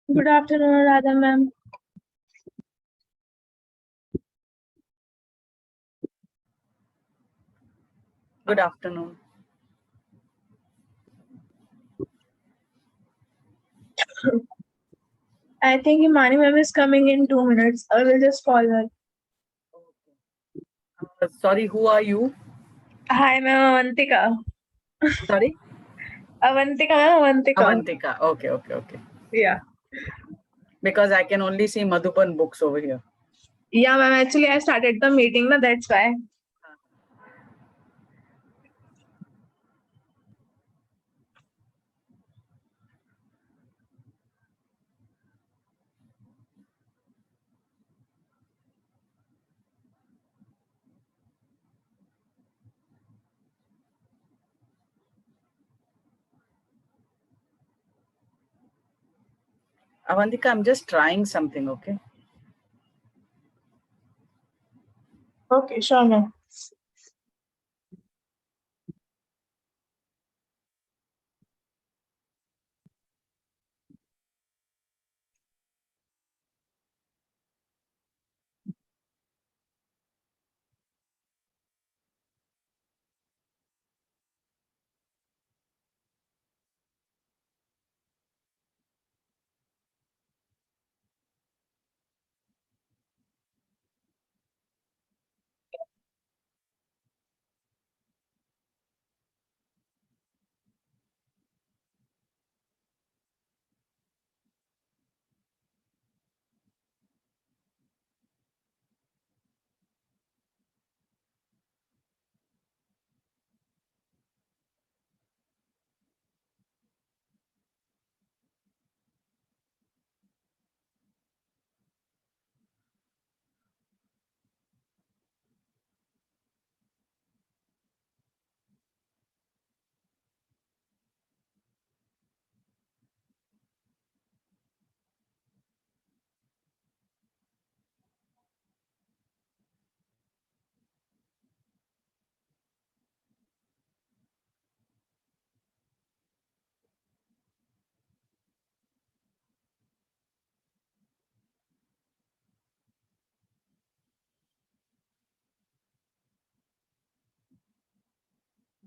Good afternoon, Radha ma'am. Good afternoon. I think Imani ma'am is coming in 2 minutes. I will just call her. Sorry, who are you? Hi, ma'am. Avantika. Sorry? Avantika, ma'am. Avantika. Avantika. Okay. Yeah. Because I can only see Madhuban books over here. Yeah, ma'am. Actually, I started the meeting, na, that's why. Avantika, I'm just trying something, okay? Okay, sure, ma'am.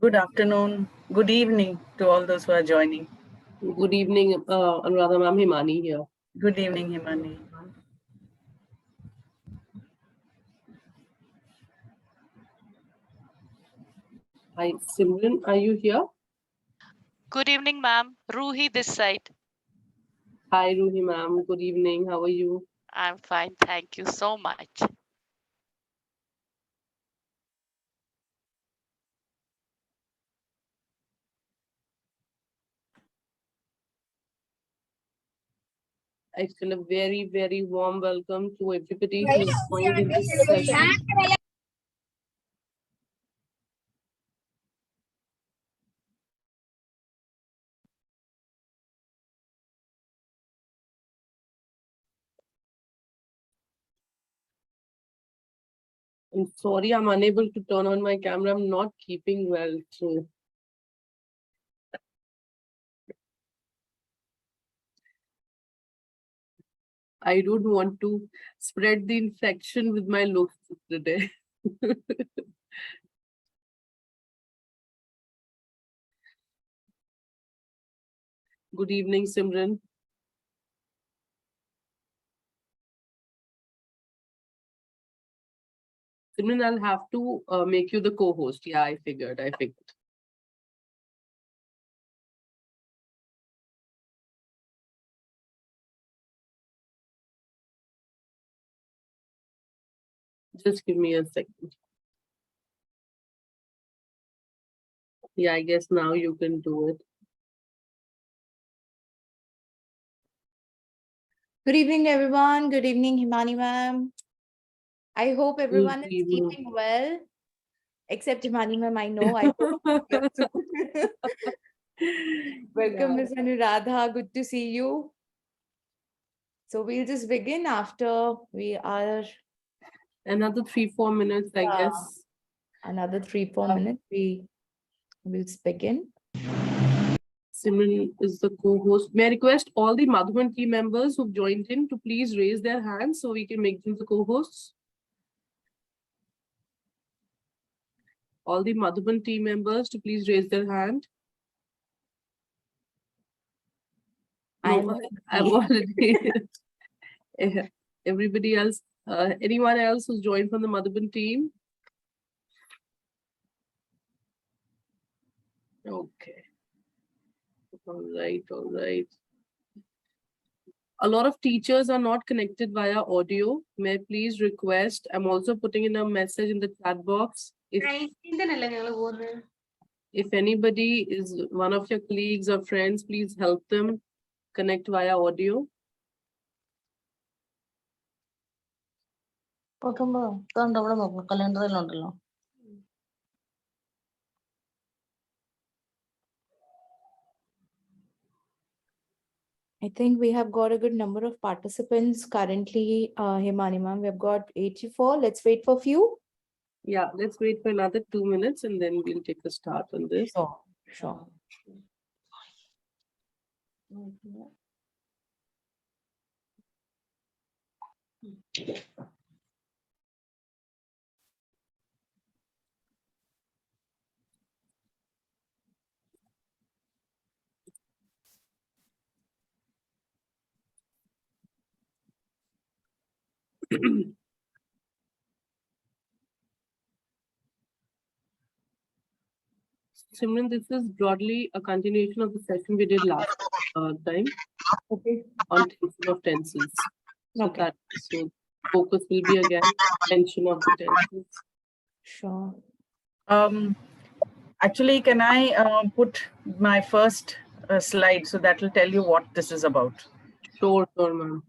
Good afternoon. Good evening to all those who are joining. Good evening, Anuradha ma'am. Himani here. Good evening, Himani. Hi, Simran, are you here? Good evening, ma'am. Ruhi this side. Hi, Ruhi ma'am. Good evening. How are you? I'm fine. Thank you so much. I feel a very, very warm welcome to everybody who is joined in this session. I'm sorry, I'm unable to turn on my camera. I'm not keeping well, so. I don't want to spread the infection with my looks today. Good evening, Simran. Simran, I'll have to make you the co-host. Yeah, I figured. Just give me a second. Yeah, I guess now you can do it. Good evening, everyone. Good evening, Himani ma'am. I hope everyone is evening. keeping well, except Himani ma'am. I know. I hope you are too. Welcome, Ms. Anuradha. Good to see you. So we'll just begin after we are Another 3-4 minutes, I guess. another 3-4 minutes. We will begin. Simran is the co-host. May I request all the Madhuban team members who've joined in to please raise their hands so we can make them the co-hosts. All the Madhuban team members to please raise their hand. No, I've already. Everybody else, anyone else who's joined from the Madhuban team? Okay. All right, all right. A lot of teachers are not connected via audio. May I please request? I'm also putting in a message in the chat box. If anybody is one of your colleagues or friends, please help them connect via audio. I think we have got a good number of participants currently, Himani ma'am. We have got 84. Let's wait for a few. Yeah, let's wait for another 2 minutes and then we'll take a start on this. Sure, sure. Simran, this is broadly a continuation of the session we did last time. Okay. On tension of tenses. So Okay. so focus will be again tension of the tenses. Sure. Actually, can I put my first slide so that will tell you what this is about? Sure, ma'am.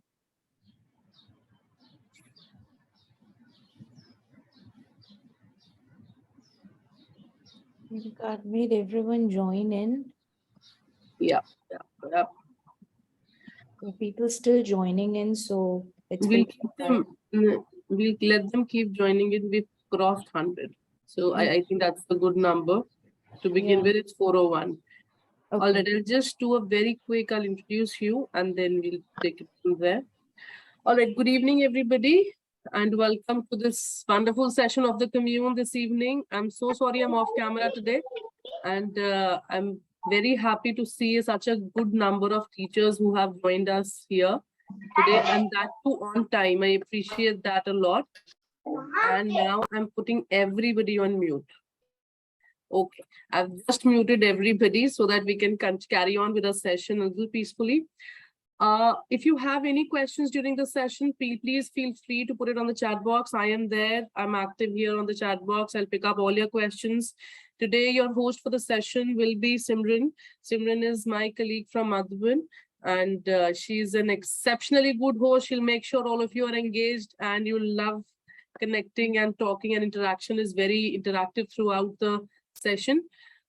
God made everyone join in. Yeah. People still joining in, so it's We'll going keep them, we'll let them keep joining in. We've crossed 100. So I think that's a good number. To begin with, it's 401. Okay. All right, I'll just do a very quick, I'll introduce you and then we'll take it from there. All right, good evening, everybody, and welcome to this wonderful session of the Commune this evening. I'm so sorry I'm off camera today, and I'm very happy to see such a good number of teachers who have joined us here today, and that too on time. I appreciate that a lot. And now I'm putting everybody on mute. Okay, I've just muted everybody so that we can carry on with the session a little peacefully. If you have any questions during the session, please feel free to put it on the chat box. I am there. I'm active here on the chat box. I'll pick up all your questions. Today, your host for the session will be Simran. Simran is my colleague from Madhuban, and she's an exceptionally good host. She'll make sure all of you are engaged and you'll love connecting and talking, and interaction is very interactive throughout the session.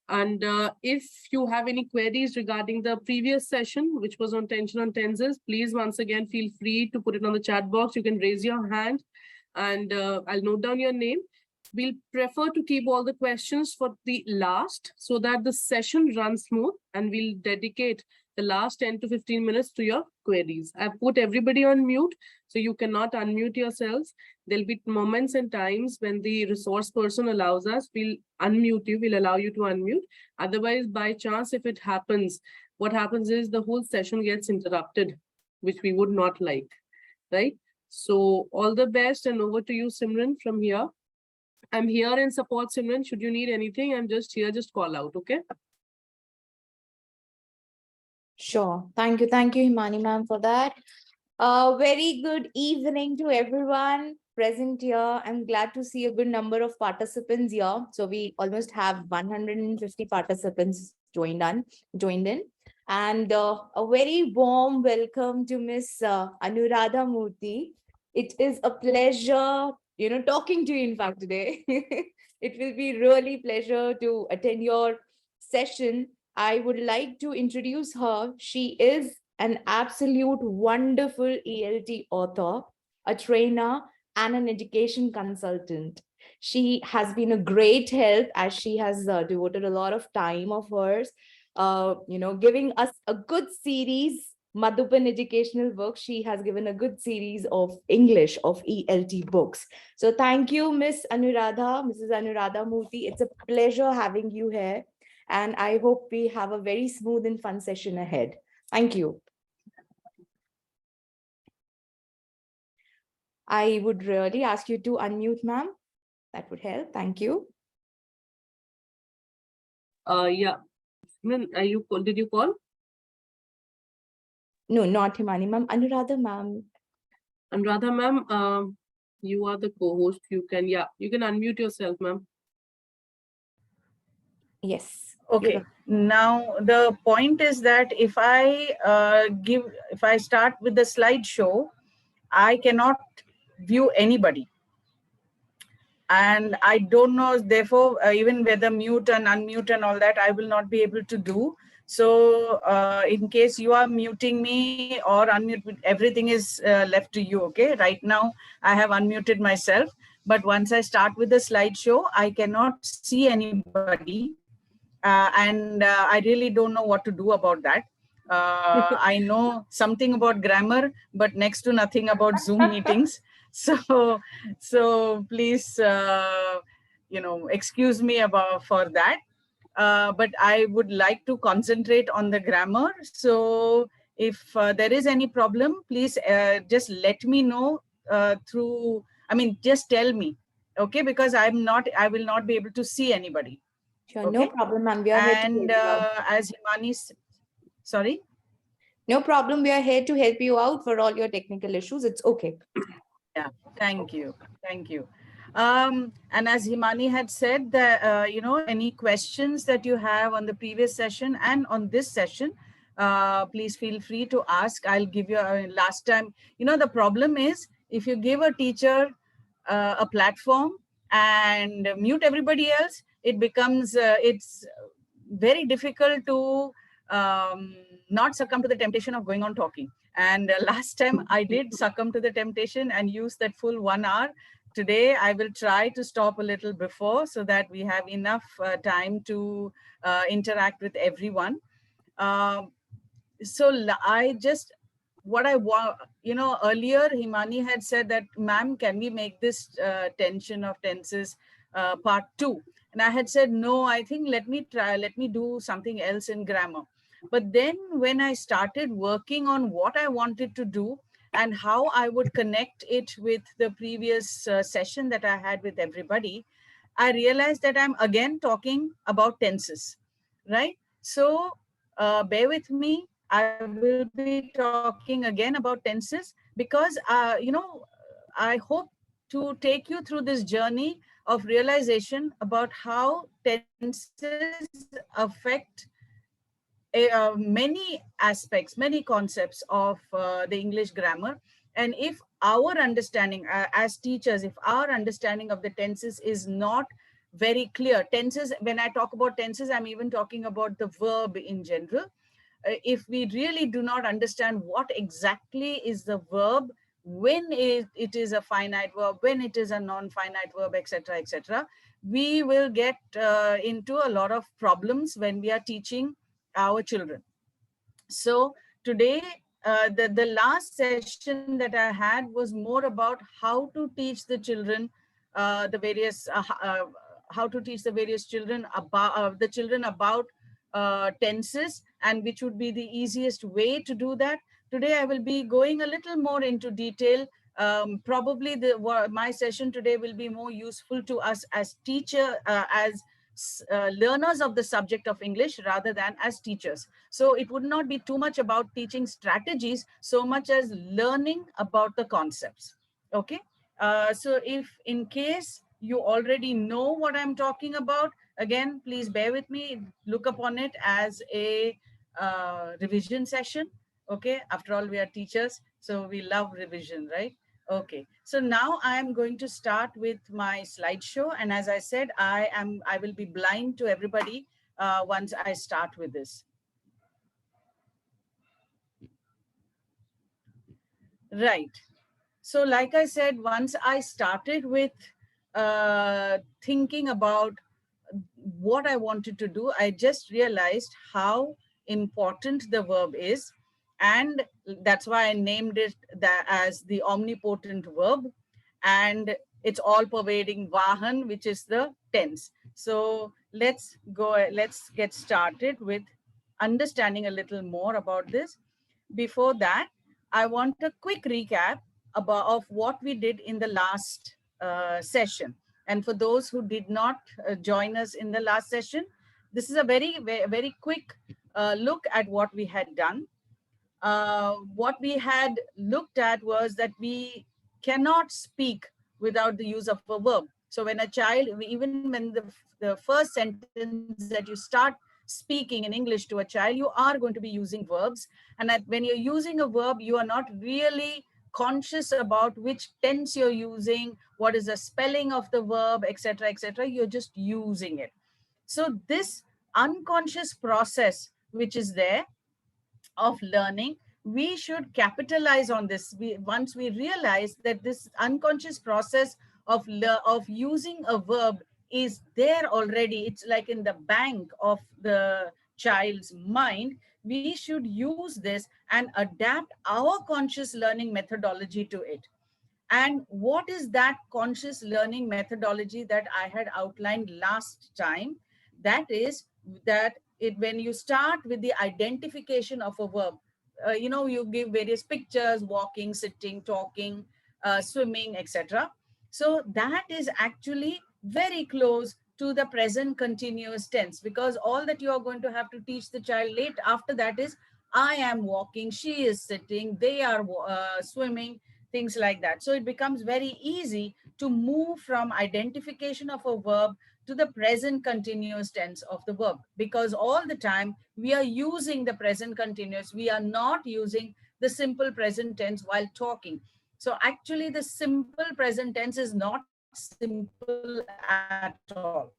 And if you have any queries regarding the previous session, which was on tension on tenses, please once again feel free to put it on the chat box. You can raise your hand and I'll note down your name. We'll prefer to keep all the questions for the last so that the session runs smooth, and we'll dedicate the last 10 to 15 minutes to your queries. I've put everybody on mute, so you cannot unmute yourselves. There'll be moments and times when the resource person allows us, we'll unmute you, we'll allow you to unmute. Otherwise, by chance, if it happens, what happens is the whole session gets interrupted, which we would not like, right? So all the best, and over to you, Simran, from here. I'm here in support, Simran. Should you need anything, I'm just here, just call out, okay? Sure. Thank you, Himani ma'am, for that. Very good evening to everyone present here. I'm glad to see a good number of participants here. So we almost have 150 participants joined in. And a very warm welcome to Miss Anuradha Murthy. It is a pleasure, talking to you, in fact, today. It will be really pleasure to attend your session. I would like to introduce her. She is an absolute wonderful ELT author, a trainer, and an education consultant. She has been a great help as she has devoted a lot of time of hers, giving us a good series. Madhupan Educational Books. She has given a good series of English of ELT books. So thank you, Mrs. Anuradha Murthy. It's a pleasure having you here. And I hope we have a very smooth and fun session ahead. Thank you. I would really ask you to unmute, ma'am. That would help. Thank you. Yeah. Did you call? No, not Himani, ma'am. Anuradha, ma'am. Anuradha, ma'am, you are the co-host. You can unmute yourself, ma'am. Yes. Okay. Now the point is that if I start with the slideshow, I cannot view anybody. And I don't know, therefore, even whether mute and unmute and all that, I will not be able to do. So in case you are muting me or unmute, everything is left to you, okay? Right now, I have unmuted myself. But once I start with the slideshow, I cannot see anybody. And I really don't know what to do about that. I know something about grammar, but next to nothing about Zoom meetings. So please, excuse me for that. But I would like to concentrate on the grammar. So if there is any problem, please just let me know just tell me, okay? Because I will not be able to see anybody. Sure, Okay. no problem, ma'am. We are here to help And you out. as Himani, sorry? No problem. We are here to help you out for all your technical issues. It's okay. Yeah, thank you. Thank you. And as Himani had said, that, any questions that you have on the previous session and on this session, please feel free to ask. I'll give you last time. The problem is if you give a teacher a platform and mute everybody else, it becomes, it's very difficult to not succumb to the temptation of going on talking. And last time I did succumb to the temptation and use that full 1 hour. Today, I will try to stop a little before so that we have enough time to interact with everyone. I just, what I want, earlier Himani had said that, ma'am, can we make this tension of tenses part 2? And I had said, no, I think let me do something else in grammar. But then when I started working on what I wanted to do and how I would connect it with the previous session that I had with everybody, I realized that I'm again talking about tenses, right? So bear with me. I will be talking again about tenses because, I hope to take you through this journey of realization about how tenses affect many aspects, many concepts of the English grammar. And if our understanding as teachers, if our understanding of the tenses is not very clear, tenses, when I talk about tenses, I'm even talking about the verb in general. If we really do not understand what exactly is the verb, when it is a finite verb, when it is a non-finite verb, etc., etc., we will get into a lot of problems when we are teaching our children. So today, the last session that I had was more about how to teach the children how to teach the various children about tenses, and which would be the easiest way to do that. Today, I will be going a little more into detail. Probably my session today will be more useful to us as as learners of the subject of English rather than as teachers. So it would not be too much about teaching strategies so much as learning about the concepts. Okay. So if in case you already know what I'm talking about, again, please bear with me, look upon it as a revision session. Okay. After all, we are teachers, so we love revision, right? Okay, so now I am going to start with my slideshow. And as I said, I will be blind to everybody once I start with this. Right. So like I said, once I started with thinking about what I wanted to do, I just realized how important the verb is. And that's why I named it that as the omnipotent verb. And it's all pervading Vahan, which is the tense. So let's get started with understanding a little more about this. Before that, I want a quick recap of what we did in the last session. And for those who did not join us in the last session, this is a very quick look at what we had done. What we had looked at was that we cannot speak without the use of a verb. So when a child, even when the first sentence that you start speaking in English to a child, you are going to be using verbs. And that when you're using a verb, you are not really conscious about which tense you're using, what is the spelling of the verb, etc., etc. You're just using it. So this unconscious process, which is there, of learning, we should capitalize on this. Once we realize that this unconscious process of using a verb is there already, it's like in the bank of the child's mind, we should use this and adapt our conscious learning methodology to it. And what is that conscious learning methodology that I had outlined last time? That is that when you start with the identification of a verb, you give various pictures: walking, sitting, talking, swimming, etc. So that is actually very close to the present continuous tense, because all that you are going to have to teach the child late after that is I am walking, she is sitting, they are swimming, things like that. So it becomes very easy to move from identification of a verb to the present continuous tense of the verb, because all the time we are using the present continuous. We are not using the simple present tense while talking. So actually the simple present tense is not simple at all.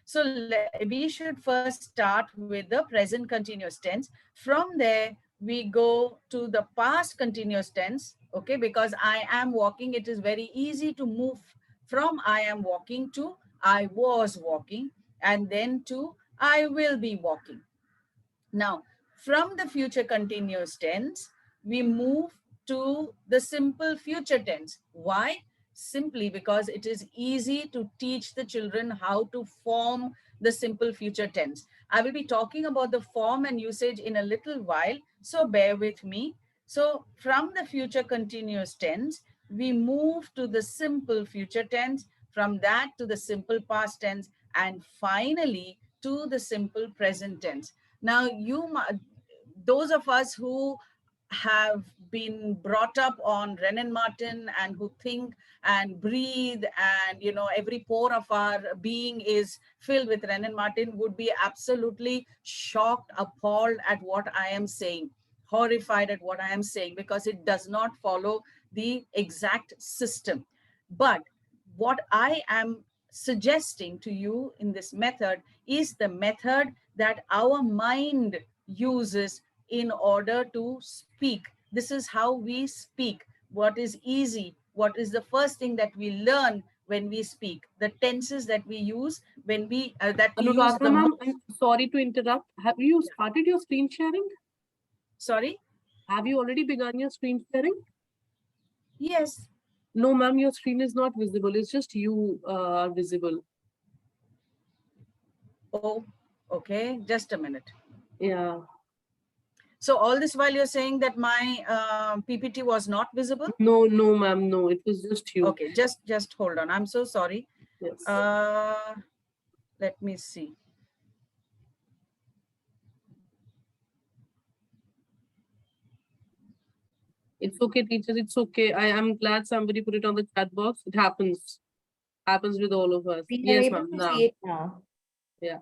So we should first start with the present continuous tense. From there, we go to the past continuous tense, okay? Because I am walking, it is very easy to move from I am walking to I was walking, and then to I will be walking. Now, from the future continuous tense, we move to the simple future tense. Why? Simply because it is easy to teach the children how to form the simple future tense. I will be talking about the form and usage in a little while, so bear with me. So from the future continuous tense, we move to the simple future tense, from that to the simple past tense, and finally to the simple present tense. Now, those of us who have been brought up on Renan Martin and who think and breathe, and every pore of our being is filled with Renan Martin, would be absolutely shocked, appalled at what I am saying, horrified at what I am saying, because it does not follow the exact system. But what I am suggesting to you in this method is the method that our mind uses in order to speak. This is how we speak. What is easy? What is the first thing that we learn when we speak? The tenses that we use when we use Anuradha the ma'am, most. I'm sorry to interrupt. Have you started your screen sharing? Sorry? Have you already begun your screen sharing? Yes. No, ma'am, your screen is not visible. It's just you are visible. Oh, okay. Just a minute. Yeah. So all this while you're saying that my PPT was not visible? No, ma'am, no. It was just you. Okay, just hold on. I'm so sorry. Yes. Let me see. It's okay, teacher. It's okay. I am glad somebody put it on the chat box. It happens. Happens with all of us. We are Yes, able ma'am. to Now. see it now. Yeah.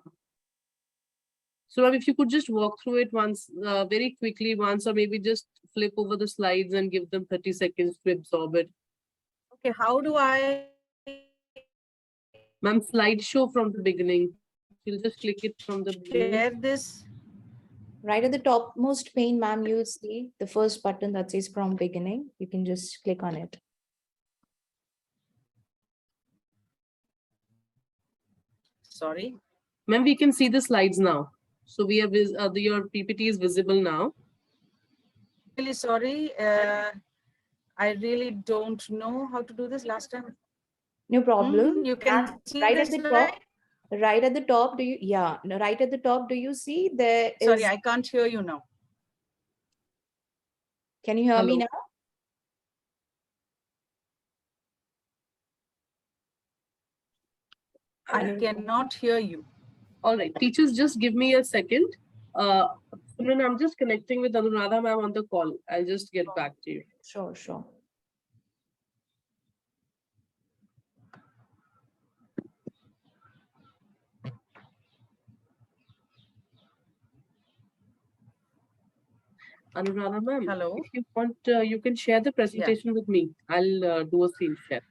So, ma'am, if you could just walk through it once, very quickly once, or maybe just flip over the slides and give them 30 seconds to absorb it. Okay, how do I? Ma'am, slideshow from the beginning. You'll just click it from the beginning. Share this? Right at the topmost pane, ma'am, you'll see the first button that says from beginning. You can just click on it. Sorry. Ma'am, we can see the slides now. So we are your PPT is visible now. Really sorry. I really don't know how to do this last time. No problem. You can And see right this at the slide? top, right at the top, do you, yeah, no, right at the top, do you see there is, Sorry, I can't hear you now. can you hear me Hello. now? I cannot hear you. All right, teachers, just give me a second. Simran, I'm just connecting with Anuradha ma'am on the call. I'll just get back to you. Sure, sure. Anuradha ma'am, Hello. if you want, you can share the presentation with me. I'll do a screen share.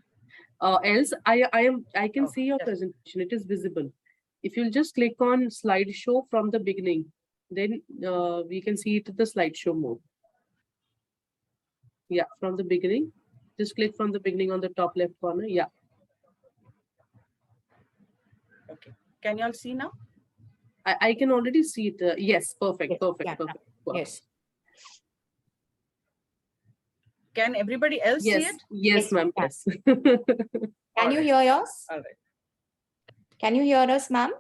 Else, I can see your yes. presentation. It is visible. If you'll just click on slideshow from the beginning, then we can see it in the slideshow mode. Yeah, from the beginning. Just click from the beginning on the top left corner. Yeah. Okay. Can you all see now? I can already see it. Yes, perfect, Yes, perfect, yeah, perfect. yes. Can everybody else see Yes, it? yes, Yes, ma'am. we Yes. Can you Alright. hear us? All right. Can you hear us, ma'am?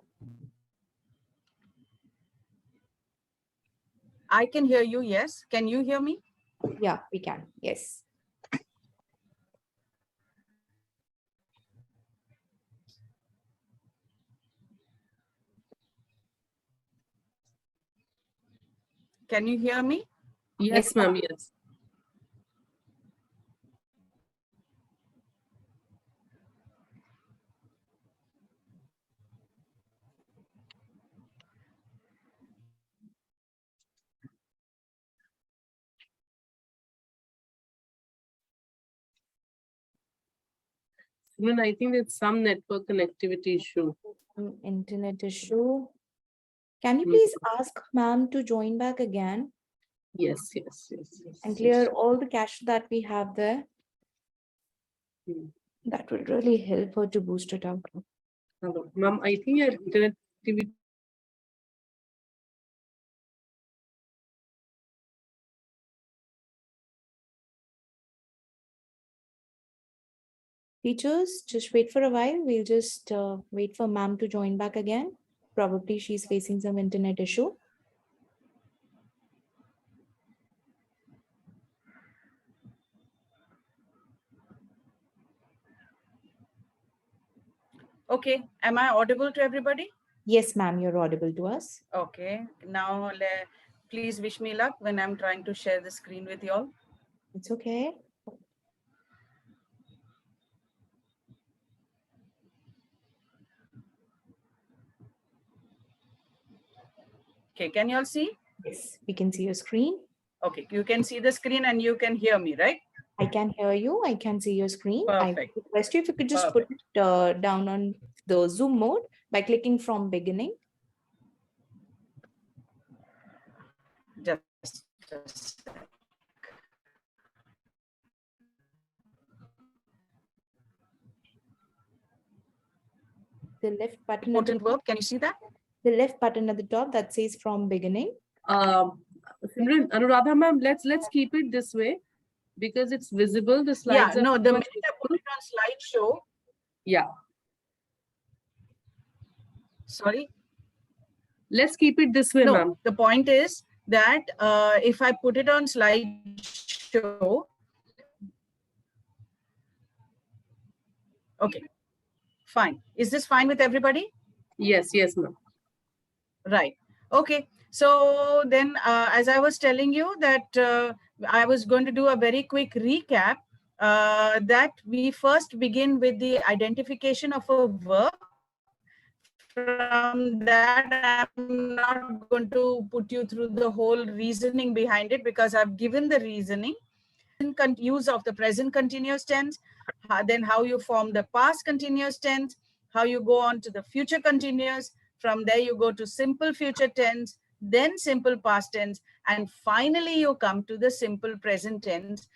I can hear you. Yes. Can you hear me? Yeah, we can. Yes. Can you hear me? Yes, ma'am. Yes. Even I think it's some network connectivity issue. Internet issue. Can you Hmm. please ask ma'am to join back again Yes, yes, yes, yes. and yes. clear all the cache that we have there? Hmm. That will really help her to boost it out. Hello, ma'am. I think your internet connectivity. Teachers, just wait for a while. We'll just wait for ma'am to join back again. Probably she's facing some internet issue. Okay. Am I audible to everybody? Yes, ma'am, you're audible to us. Okay. Now, please wish me luck when I'm trying to share the screen with you all. It's okay. Okay. Can you all see? Yes, we can see your screen. Okay. You can see the screen and you can hear me, right? I can hear you. I can see your screen. Perfect. I request you if you could just put it down on the Zoom mode by clicking from beginning. Just a sec. The left button at the Important work. Can you see that? the left button at the top that says from beginning. Simran, Anuradha ma'am, let's keep it this way because it's visible. The slides Yeah. are No, pretty the much minute I put visible. it on slideshow. Yeah. Sorry. Let's keep it this way, No, ma'am. the point is that if I put it on slideshow, okay, fine. Is this fine with everybody? Yes, yes, ma'am. Right. Okay. So then, as I was telling you that I was going to do a very quick recap that we first begin with the identification of a verb. From that, I'm not going to put you through the whole reasoning behind it because I've given the reasoning. Use of the present continuous tense, then how you form the past continuous tense, how you go on to the future continuous. From there, you go to simple future tense, then simple past tense, and finally you come to the simple present tense,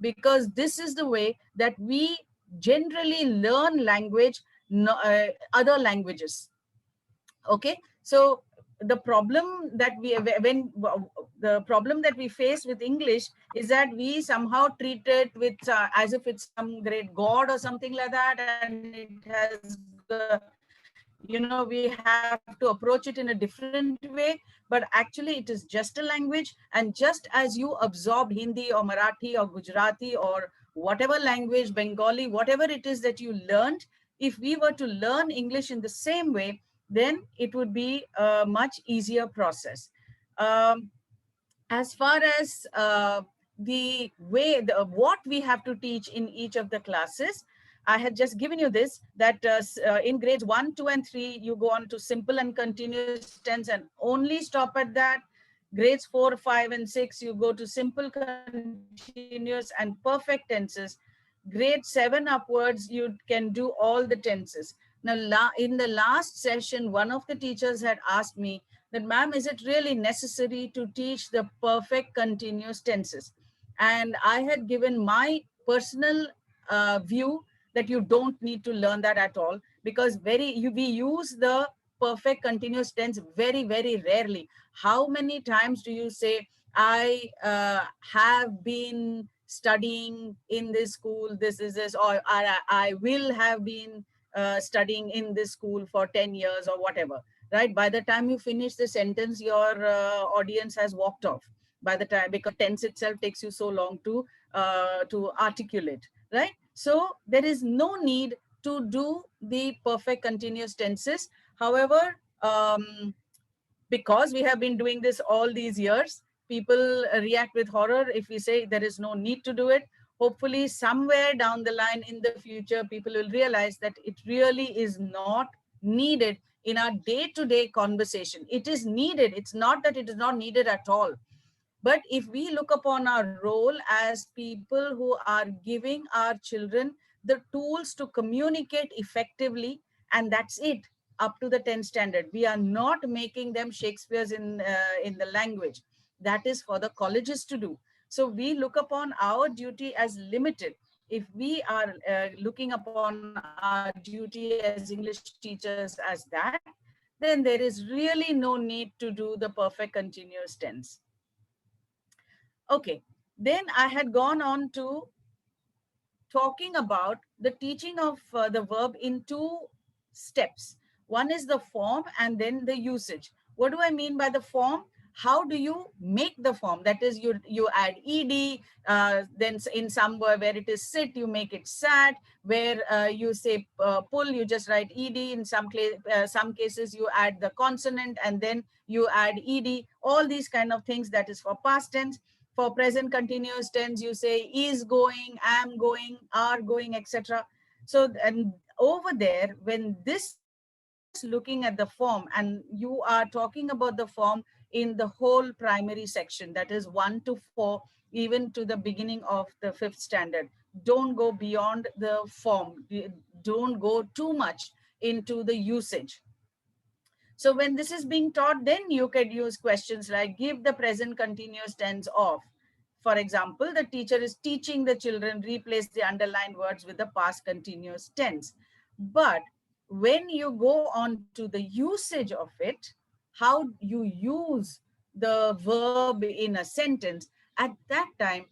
because this is the way that we generally learn language, other languages. Okay, so the problem that we when the problem that we face with English is that we somehow treat it with as if it's some great god or something like that, and it has we have to approach it in a different way. But actually it is just a language, and just as you absorbed Hindi or Marathi or Gujarati or whatever language, Bengali, whatever it is that you learned, if we were to learn English in the same way, then it would be a much easier process. Um, as far as the way, what we have to teach in each of the classes, I had just given you this, that in grades 1, 2, and 3, you go on to simple and continuous tense and only stop at that. Grades 4, 5, and 6, you go to simple, continuous, and perfect tenses. Grade 7 upwards, you can do all the tenses. Now, in the last session, one of the teachers had asked me that, ma'am, is it really necessary to teach the perfect continuous tenses? And I had given my personal view that you don't need to learn that at all, because we use the perfect continuous tense very, very rarely. How many times do you say, I have been studying in this school, this is this, or I will have been studying in this school for 10 years or whatever, right? By the time you finish the sentence, your audience has walked off by the time, because tense itself takes you so long to articulate, right? So there is no need to do the perfect continuous tenses. However, because we have been doing this all these years, people react with horror if we say there is no need to do it. Hopefully, somewhere down the line in the future, people will realize that it really is not needed in our day-to-day conversation. It is needed. It's not that it is not needed at all. But if we look upon our role as people who are giving our children the tools to communicate effectively, and that's it, up to the 10th standard, we are not making them Shakespeare's in the language. That is for the colleges to do. So we look upon our duty as limited. If we are looking upon our duty as English teachers as that, then there is really no need to do the perfect continuous tense. Okay, then I had gone on to talking about the teaching of the verb in two steps. One is the form and then the usage. What do I mean by the form? How do you make the form? That is, you add ed, then in some where it is sit, you make it sat. Where you say pull, you just write ed. In some cases, you add the consonant and then you add ed. All these kind of things. That is for past tense. For present continuous tense, you say is going, am going, are going, etc. So, and over there, when this looking at the form, and you are talking about the form in the whole primary section, that is 1 to 4, even to the beginning of the 5th standard. Don't go beyond the form. Don't go too much into the usage. So when this is being taught, then you could use questions like give the present continuous tense of. For example, the teacher is teaching the children, replace the underlined words with the past continuous tense. But when you go on to the usage of it, how you use the verb in a sentence, at that time,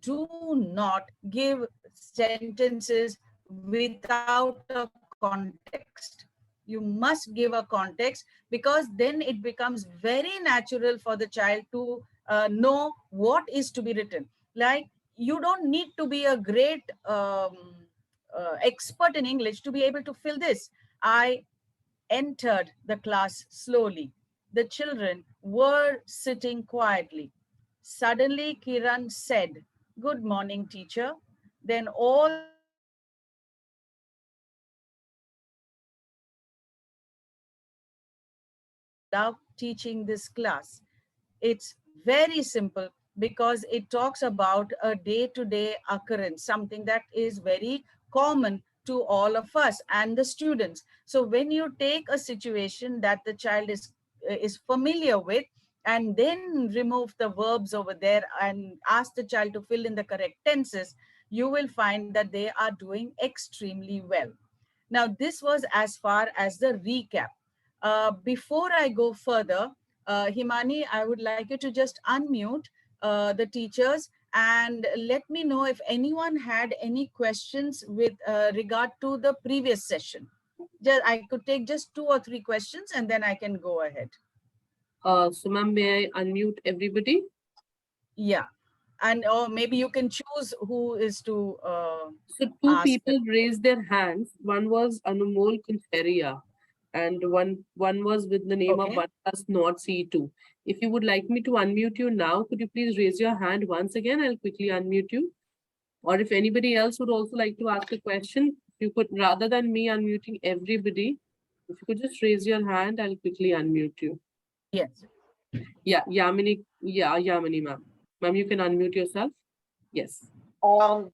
do not give sentences without a context. You must give a context, because then it becomes very natural for the child to know what is to be written. Like, you don't need to be a great expert in English to be able to fill this. I entered the class slowly. The children were sitting quietly. Suddenly, Kiran said, "Good morning, teacher." Then all the children began to laugh. Why do you think I love teaching this class? It's very simple, because it talks about a day-to-day occurrence, something that is very common to all of us and the students. So when you take a situation that the child is familiar with, and then remove the verbs over there and ask the child to fill in the correct tenses, you will find that they are doing extremely well. Now, this was as far as the recap. Before I go further, Himani, I would like you to just unmute the teachers and let me know if anyone had any questions with regard to the previous session. I could take just 2 or 3 questions and then I can go ahead. So ma'am, may I unmute everybody? Yeah. And or maybe you can choose who is to So two ask. people raised their hands. One was Anumol Kuncheria and one was with the name of Okay. 1 plus not C2. If you would like me to unmute you now, could you please raise your hand once again? I'll quickly unmute you. Or if anybody else would also like to ask a question, you could, rather than me unmuting everybody, if you could just raise your hand, I'll quickly unmute you. Yes. Yeah, Yamini, ma'am. Ma'am, you can unmute yourself. Yes.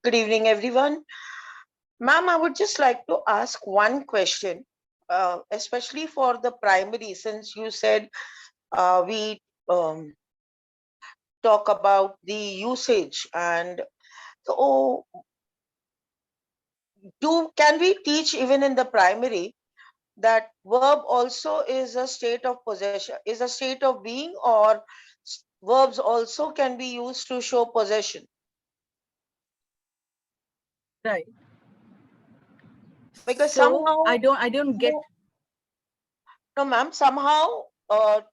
Good evening, everyone. Ma'am, I would just like to ask one question, especially for the primary, since you said we talk about the usage, and so can we teach even in the primary that verb also is a state of possession, is a state of being, or verbs also can be used to show possession? Right. Because so somehow I don't get. No, ma'am, somehow am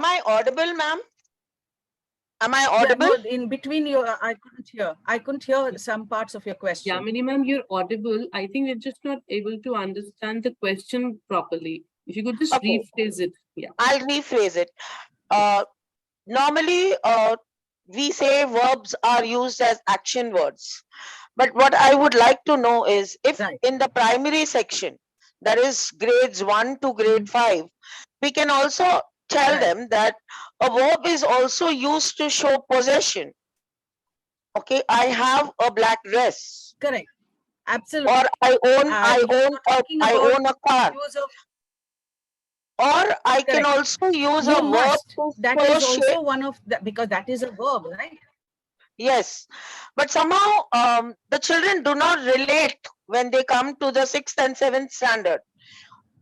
I audible, ma'am? Am I Yeah, audible? no, in between you, I couldn't hear some parts of your question. Yamini ma'am, you're audible. I think we're just not able to understand the question properly. If you could just Okay. rephrase it. Yeah. I'll rephrase it. Normally, we say verbs are used as action words. But what I would like to know is if Right. in the primary section, that is grades 1 to grade 5, we can also tell Right. them that a verb is also used to show possession. Okay, I have a black dress. Correct. Absolutely. Or I You're own a car. use of, Or I can correct. also use You a verb must. to That show is shape. also one of the, because that is a verb, right? Yes, but somehow the children do not relate when they come to the 6th and 7th standard.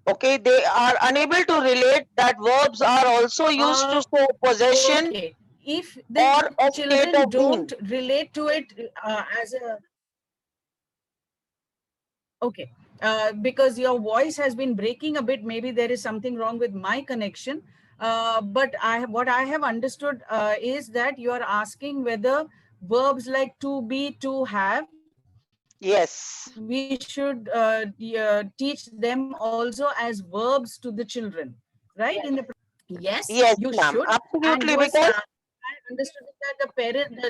Okay, they are unable to relate that verbs are also used to show possession Okay. If or the a state children of being. don't relate to it as a, okay, because your voice has been breaking a bit, maybe there is something wrong with my connection. But what I have understood is that you are asking whether verbs like to be, to have, Yes. we should teach them also as verbs to the children, right? Yes, Yes, you ma'am. should. And Absolutely. you are, Because I understood that the parent,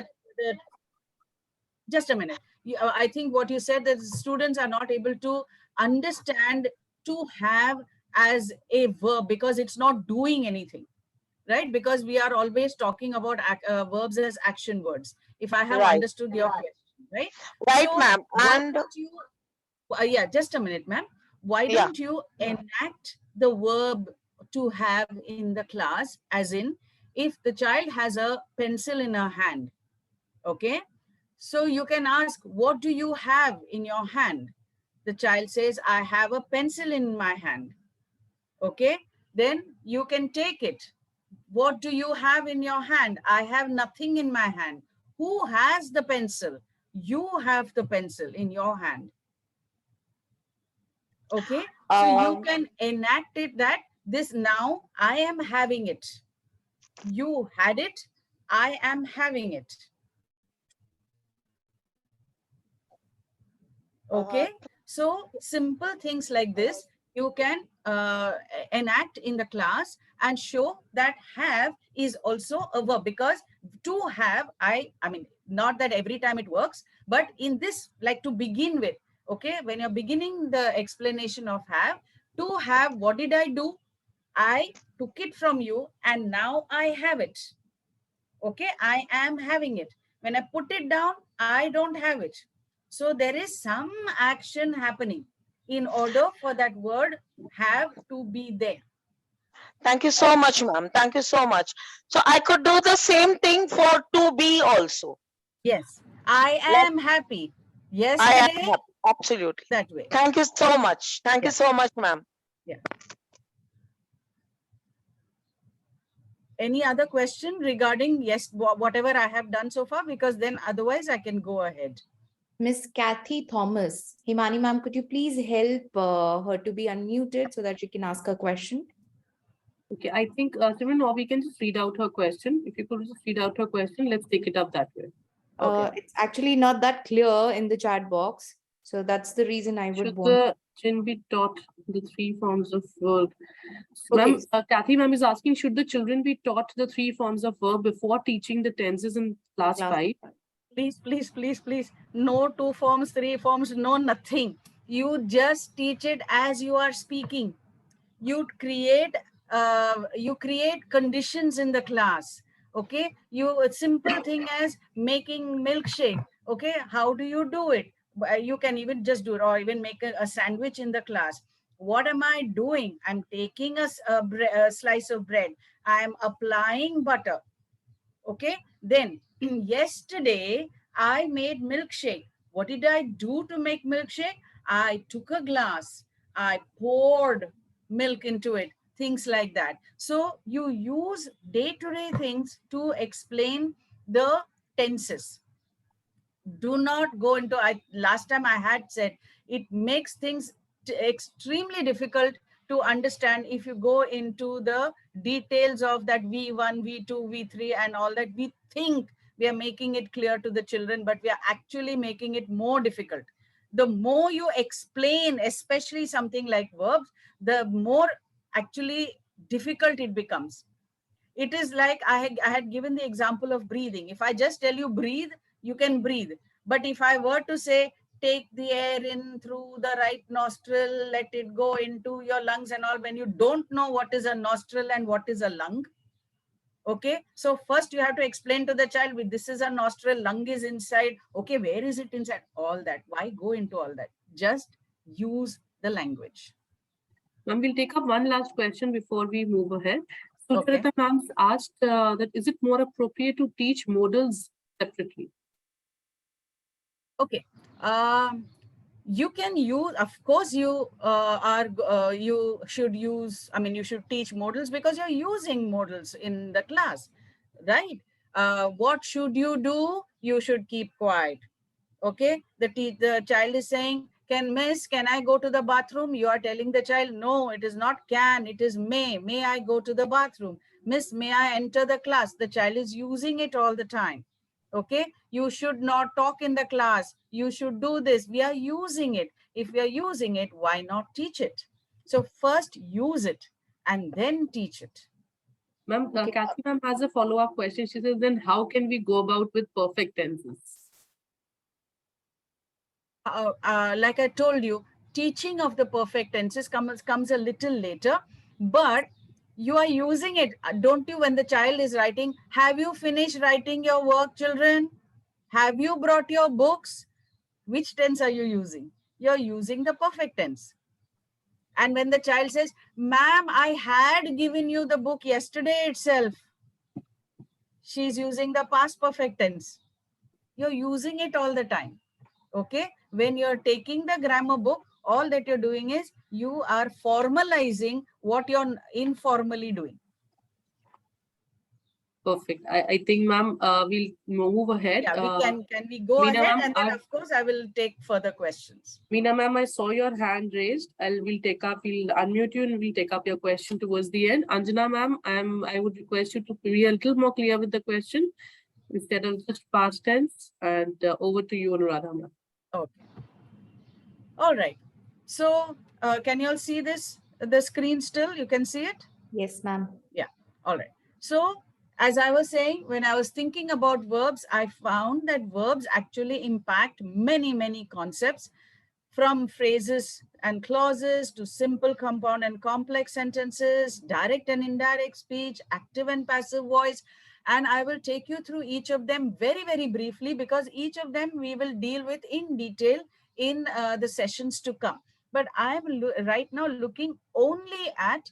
just a minute. I think what you said, that students are not able to understand to have as a verb because it's not doing anything, right? Because we are always talking about verbs as action words, if I have right, understood your question, right? right, So ma'am. why And don't you, yeah, just a minute, ma'am. Why yeah, don't you enact the verb to have in the class, as in, if the child has a pencil in her hand, okay? So you can ask, what do you have in your hand? The child says, I have a pencil in my hand. Okay, then you can take it. What do you have in your hand? I have nothing in my hand. Who has the pencil? You have the pencil in your hand. Okay, so you can enact it that this, now I am having it. You had it, I am having it. Okay, so simple things like this you can enact in the class and show that have is also a verb, because to have, I mean, not that every time it works, but in this, like to begin with, okay, when you're beginning the explanation of have, to have, what did I do? I took it from you and now I have it. Okay, I am having it. When I put it down, I don't have it. So there is some action happening in order for that word have to be there. thank you so much, ma'am. Thank you so much. So I could do the same thing for to be also. Yes, I am happy. I am Yesterday, happy. Absolutely. that way. Thank you so much. Thank you Yeah. so much, ma'am. Yeah. Any other question regarding, yes, whatever I have done so far, because then otherwise I can go ahead. Miss Kathy Thomas. Himani ma'am, could you please help her to be unmuted so that she can ask her question? Okay, I think, Simran, or we can just read out her question. If you could just read out her question, let's take it up that way. Okay. It's actually not that clear in the chat box. So that's the reason I would Should want. the children be taught the three forms of verb? Okay. Ma'am, Kathy ma'am is asking, should the children be taught the three forms of verb before teaching the tenses in class 5? Please, please, please, please. No 2 forms, 3 forms, no nothing. You just teach it as you are speaking. You create conditions in the class. Okay, a simple thing as making milkshake. Okay, how do you do it? You can even just do it, or even make a sandwich in the class. What am I doing? I'm taking a slice of bread. I'm applying butter. Okay, then yesterday I made milkshake. What did I do to make milkshake? I took a glass, I poured milk into it, things like that. So you use day-to-day things to explain the tenses. Do not go into, last time I had said, it makes things extremely difficult to understand if you go into the details of that V1, V2, V3 and all that. We think we are making it clear to the children, but we are actually making it more difficult. The more you explain, especially something like verbs, the more actually difficult it becomes. It is like I had given the example of breathing. If I just tell you breathe, you can breathe. But if I were to say, take the air in through the right nostril, let it go into your lungs and all, when you don't know what is a nostril and what is a lung, okay? So first you have to explain to the child, this is a nostril, lung is inside. Okay, where is it inside? All that. Why go into all that? Just use the language. Ma'am, we'll take up one last question before we move ahead. Okay. Sucharita ma'am asked that is it more appropriate to teach modals separately? Okay. You can use, of course, you you should use, I mean, you should teach modals because you're using modals in the class, right? What should you do? You should keep quiet. Okay. The child is saying, can I go to the bathroom? You are telling the child, no, it is not can, it is may. May I go to the bathroom? Miss, may I enter the class? The child is using it all the time. Okay, you should not talk in the class. You should do this. We are using it. If we are using it, why not teach it? So first use it and then teach it. Ma'am, Okay. Kathy ma'am has a follow-up question. She says, then how can we go about with perfect tenses? Like I told you, teaching of the perfect tenses comes a little later, but you are using it. Don't you, when the child is writing, have you finished writing your work, children? Have you brought your books? Which tense are you using? You're using the perfect tense. And when the child says, ma'am, I had given you the book yesterday itself, she's using the past perfect tense. You're using it all the time. Okay. When you're taking the grammar book, all that you're doing is you are formalizing what you're informally doing. Perfect. I think, ma'am, we'll move ahead. Yeah, can we go Meena ahead? ma'am, And then, of course, I will take further questions. Meena ma'am, I saw your hand raised. We'll unmute you and we'll take up your question towards the end. Anjana ma'am, I would request you to be a little more clear with the question instead of just past tense. And over to you, Anuradha ma'am. Okay. All right. So can you all see the screen still? You can see it? Yes, ma'am. Yeah. All right. So as I was saying, when I was thinking about verbs, I found that verbs actually impact many, many concepts, from phrases and clauses to simple, compound and complex sentences, direct and indirect speech, active and passive voice. And I will take you through each of them very, very briefly, because each of them we will deal with in detail in the sessions to come. But I am right now looking only at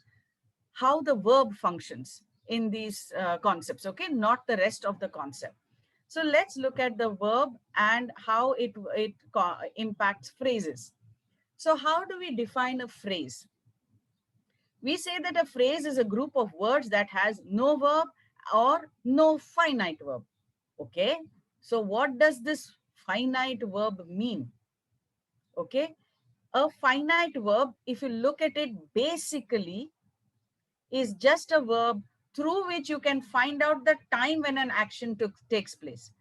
how the verb functions in these concepts, okay? Not the rest of the concept. So let's look at the verb and how it impacts phrases. So how do we define a phrase? We say that a phrase is a group of words that has no verb or no finite verb. Okay. So what does this finite verb mean? Okay. A finite verb, if you look at it, basically is just a verb through which you can find out the time when an action takes place.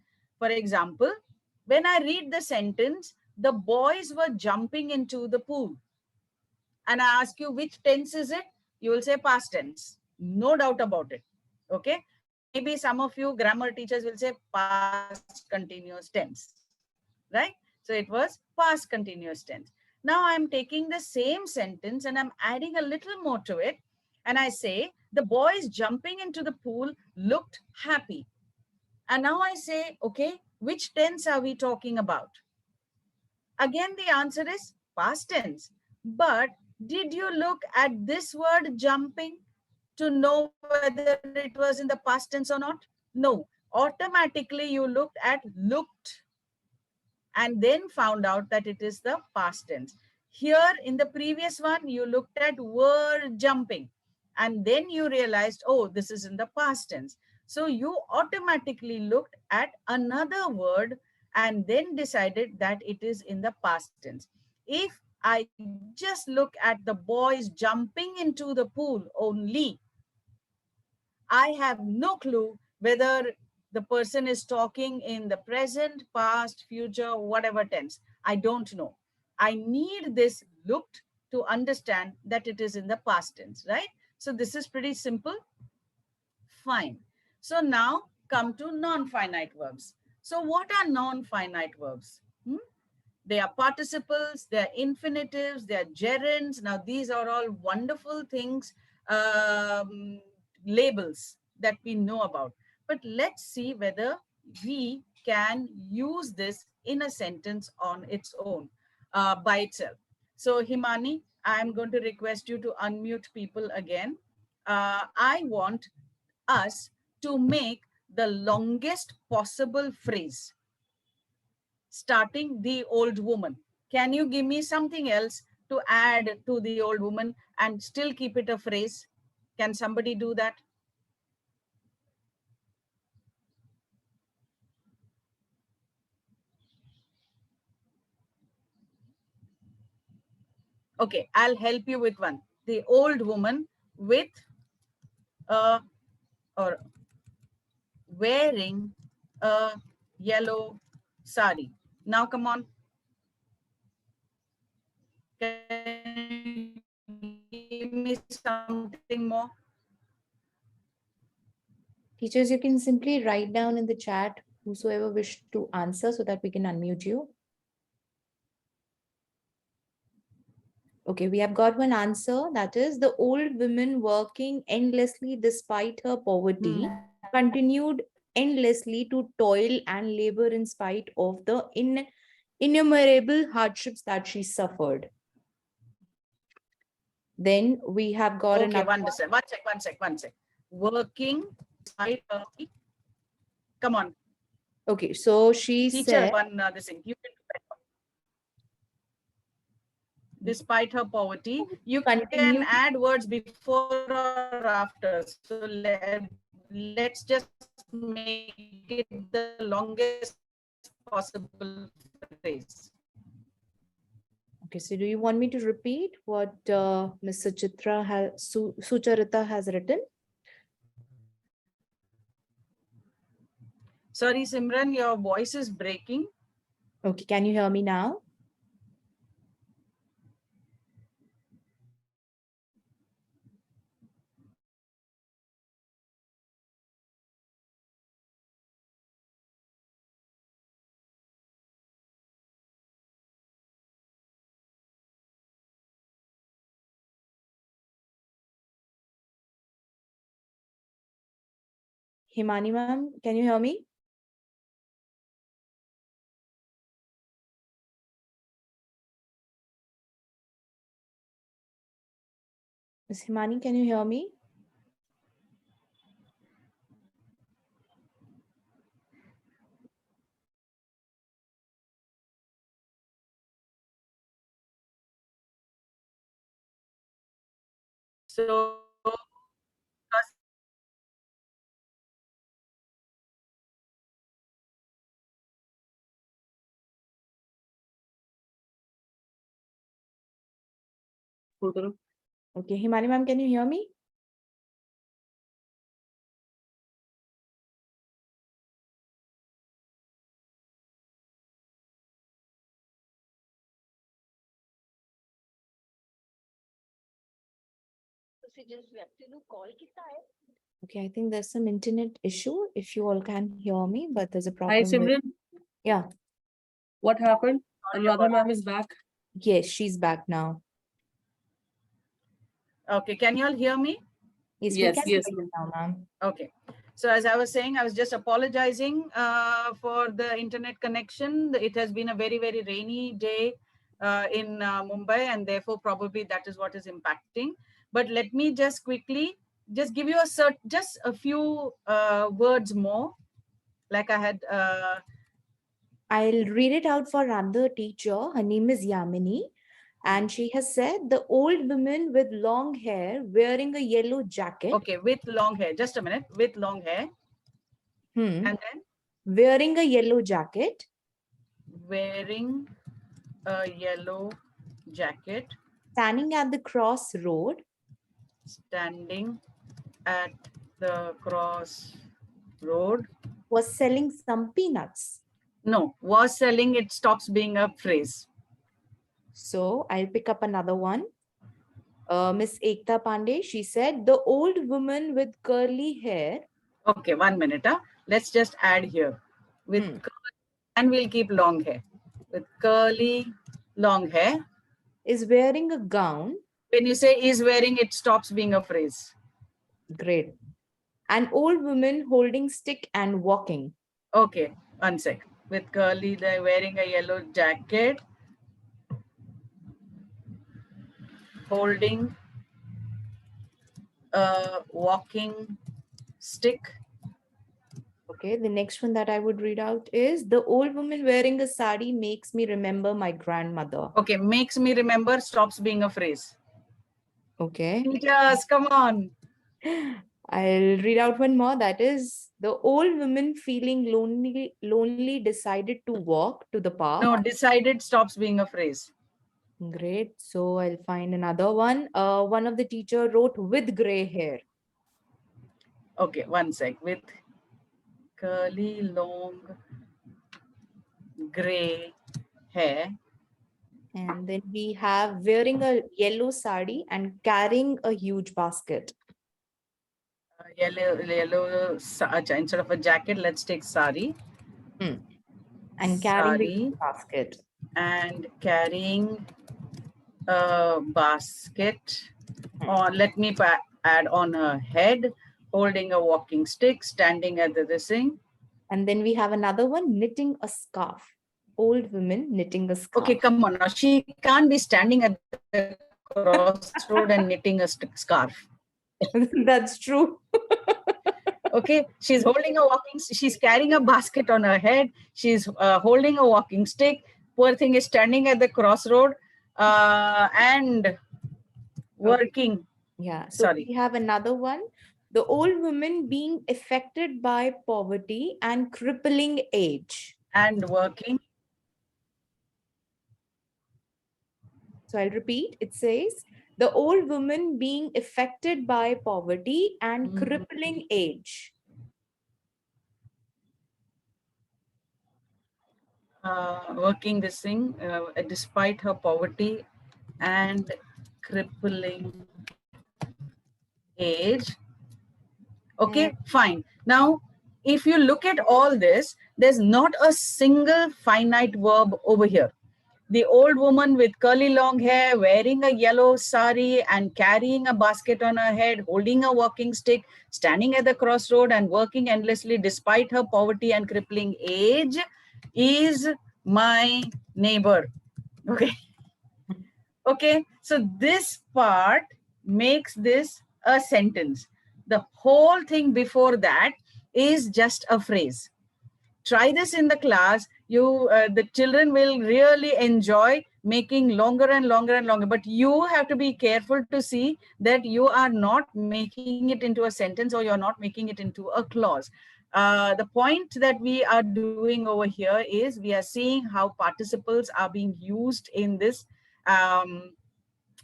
For example, when I read the sentence, the boys were jumping into the pool, and I ask you which tense is it, you will say past tense. No doubt about it. Okay. Maybe some of you grammar teachers will say past continuous tense, right? So it was past continuous tense. Now I'm taking the same sentence and I'm adding a little more to it. And I say, the boys jumping into the pool looked happy. And now I say, okay, which tense are we talking about? Again, the answer is past tense. But did you look at this word jumping to know whether it was in the past tense or not? No. Automatically, you looked at looked and then found out that it is the past tense. Here in the previous one, you looked at were jumping and then you realized, oh, this is in the past tense. So you automatically looked at another word and then decided that it is in the past tense. If I just look at the boys jumping into the pool only, I have no clue whether the person is talking in the present, past, future, whatever tense. I don't know. I need this looked to understand that it is in the past tense, right? So this is pretty simple. Fine. So now come to non-finite verbs. So what are non-finite verbs? They are participles, they are infinitives, they are gerunds. Now, these are all wonderful things, labels that we know about. But let's see whether we can use this in a sentence on its own, by itself. So, Himani, I'm going to request you to unmute people again. I want us to make the longest possible phrase starting the old woman. Can you give me something else to add to the old woman and still keep it a phrase? Can somebody do that? Okay, I'll help you with one. The old woman with or wearing a yellow sari. Now come on. Can you give me something more? Teachers, you can simply write down in the chat whosoever wish to answer so that we can unmute you. Okay, we have got one answer. That is, the old woman working endlessly despite her poverty continued endlessly to toil and labor in spite of the innumerable hardships that she suffered. Then we have got Okay, another. one sec. Working despite her. Come on, Okay, so she teacher, said, this thing. You can do better. Despite her poverty, you can continue. add words before or after. So let's just make it the longest possible phrase. Okay, so do you want me to repeat what Ms. Sucharita has written? Sorry, Simran, your voice is breaking. Okay, can you hear me now? Himani ma'am, can you hear me? Ms. Himani, can you hear me? So Okay, Himani ma'am, can you hear me? Okay, I think there's some internet issue. If you all can hear me, but there's a Hi, problem with, Simran. yeah, What happened? Anuradha ma'am is back. yes, she's back now. okay, can you all hear me? Yes, we Yes, can yes, hear you now, ma'am. Okay. So as I was saying, I was just apologizing for the internet connection. It has been a very, very rainy day in Mumbai, and therefore probably that is what is impacting. But let me just quickly just give you just a few words more, like I had. I'll read it out for another teacher. Her name is Yamini. And she has said the old woman with long hair wearing a yellow jacket. Okay, with long hair. Just a minute. With long hair. Hmm. And then Wearing a yellow jacket. wearing a yellow jacket. Standing at the crossroad. Standing at the crossroad. Was selling some peanuts. No, was selling, it stops being a phrase. So I'll pick up another one. Miss Ekta Pandey, she said the old woman with curly hair. Okay, 1 minute. Let's just add here. With and we'll keep long hair. With curly long hair. Is wearing a gown. When you say is wearing, it stops being a phrase. Great. An old woman holding stick and walking. Okay, 1 sec. With curly, they're wearing a yellow jacket. Holding a walking stick. Okay, the next one that I would read out is the old woman wearing a sari makes me remember my grandmother. Okay, makes me remember stops being a phrase. Okay. Teachers, come on. I'll read out one more. That is the old woman feeling lonely decided to walk to the park. No, decided stops being a phrase. Great. So I'll find another one. One of the teacher wrote with gray hair. Okay, 1 sec. With curly, long, gray hair. And then we have wearing a yellow sari and carrying a huge basket. Yellow, instead of a jacket, let's take sari. And carrying the Sari huge basket. and carrying a basket. Or let me add on her head, holding a walking stick, standing at the thing. And then we have another one, knitting a scarf. Old women knitting a scarf. Okay, come on. Now she can't be standing at the crossroad and knitting a scarf. That's true. Okay, she's carrying a basket on her head. She's holding a walking stick. Poor thing is standing at the crossroad and working. Okay. Yeah. So Sorry. we have another one. The old woman being affected by poverty and crippling age. And working. So I'll repeat. It says, the old woman being affected by poverty and crippling age. Working this thing despite her poverty and crippling age. Okay, fine. Now, if you look at all this, there's not a single finite verb over here. The old woman with curly long hair, wearing a yellow sari and carrying a basket on her head, holding a walking stick, standing at the crossroad and working endlessly despite her poverty and crippling age is my neighbor. Okay. Okay, so this part makes this a sentence. The whole thing before that is just a phrase. Try this in the class. The children will really enjoy making longer and longer and longer. But you have to be careful to see that you are not making it into a sentence or you're not making it into a clause. The point that we are doing over here is we are seeing how participles are being used in this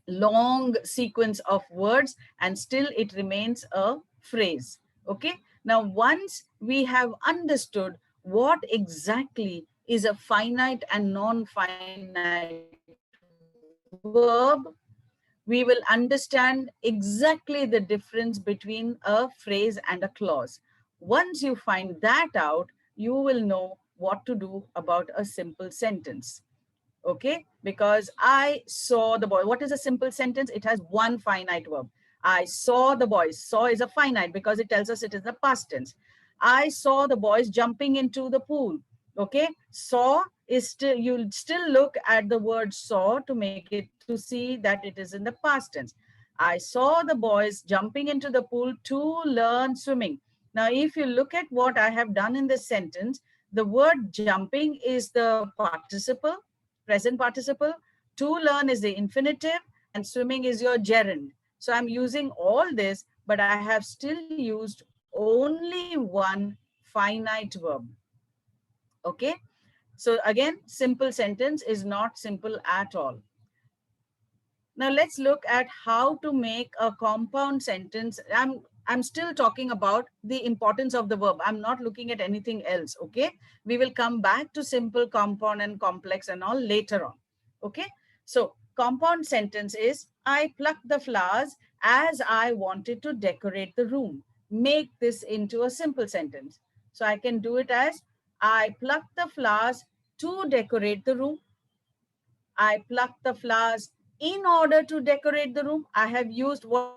long sequence of words, and still it remains a phrase. Okay. Now, once we have understood what exactly is a finite and non-finite verb, we will understand exactly the difference between a phrase and a clause. Once you find that out, you will know what to do about a simple sentence. Okay, because I saw the boy. What is a simple sentence? It has one finite verb. I saw the boys. Saw is a finite because it tells us it is the past tense. I saw the boys jumping into the pool. Okay, saw is still, you'll still look at the word saw to make it, to see that it is in the past tense. I saw the boys jumping into the pool to learn swimming. Now, if you look at what I have done in this sentence, the word jumping is the participle, present participle, to learn is the infinitive, and swimming is your gerund. So I'm using all this, but I have still used only one finite verb. Okay. So again, simple sentence is not simple at all. Now let's look at how to make a compound sentence. I'm still talking about the importance of the verb. I'm not looking at anything else. Okay. We will come back to simple, compound, and complex and all later on. Okay. So compound sentence is, I plucked the flowers as I wanted to decorate the room. Make this into a simple sentence. So I can do it as, I plucked the flowers to decorate the room. I plucked the flowers in order to decorate the room. I have used what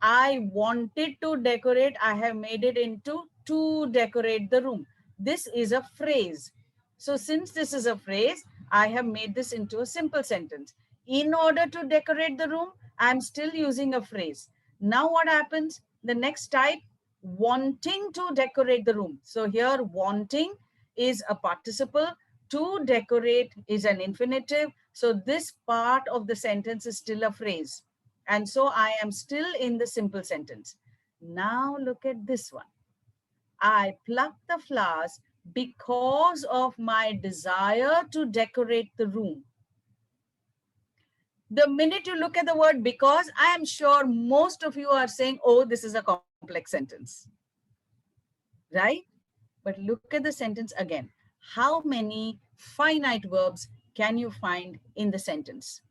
I wanted to decorate. I have made it into to decorate the room. This is a phrase. So since this is a phrase, I have made this into a simple sentence. In order to decorate the room, I'm still using a phrase. Now what happens? The next type, wanting to decorate the room. So here wanting is a participle, to decorate is an infinitive. So this part of the sentence is still a phrase. And so I am still in the simple sentence. Now look at this one. I plucked the flowers because of my desire to decorate the room. The minute you look at the word because, I am sure most of you are saying, oh, this is a complex sentence. Right? But look at the sentence again. How many finite verbs can you find in the sentence?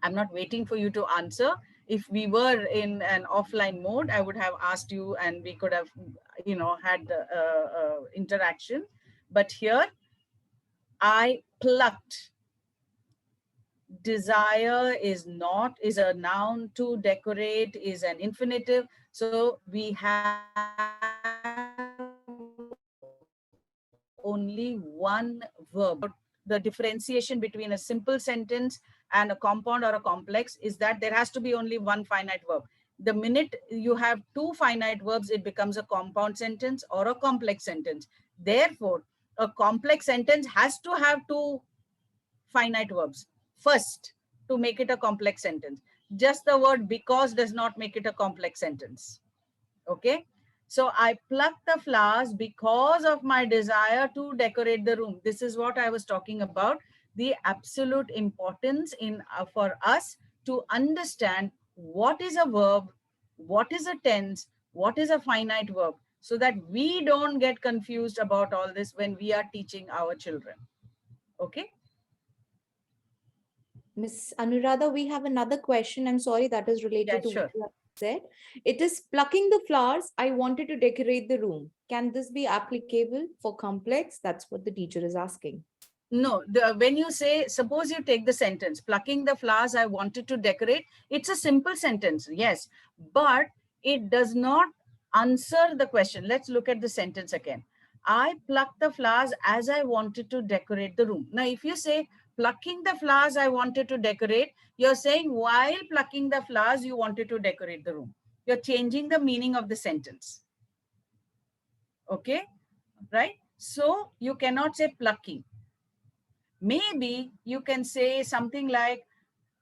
I'm not waiting for you to answer. If we were in an offline mode, I would have asked you and we could have, had the interaction. But here, I plucked. Desire is not, is a noun. To decorate is an infinitive. So we have only one verb. The differentiation between a simple sentence and a compound or a complex is that there has to be only one finite verb. The minute you have two finite verbs, it becomes a compound sentence or a complex sentence. Therefore, a complex sentence has to have two finite verbs first to make it a complex sentence. Just the word because does not make it a complex sentence. Okay. So I plucked the flowers because of my desire to decorate the room. This is what I was talking about. The absolute importance in for us to understand what is a verb, what is a tense, what is a finite verb, so that we don't get confused about all this when we are teaching our children. Okay. Miss Anuradha, we have another question. I'm sorry, that is related to sure. what you have said. It is plucking the flowers. I wanted to decorate the room. Can this be applicable for complex? That's what the teacher is asking. No, when you say, suppose you take the sentence, plucking the flowers I wanted to decorate, it's a simple sentence, yes, but it does not answer the question. Let's look at the sentence again. I plucked the flowers as I wanted to decorate the room. Now, if you say, plucking the flowers I wanted to decorate, you're saying while plucking the flowers, you wanted to decorate the room. You're changing the meaning of the sentence. Okay, right? So you cannot say plucking. Maybe you can say something like,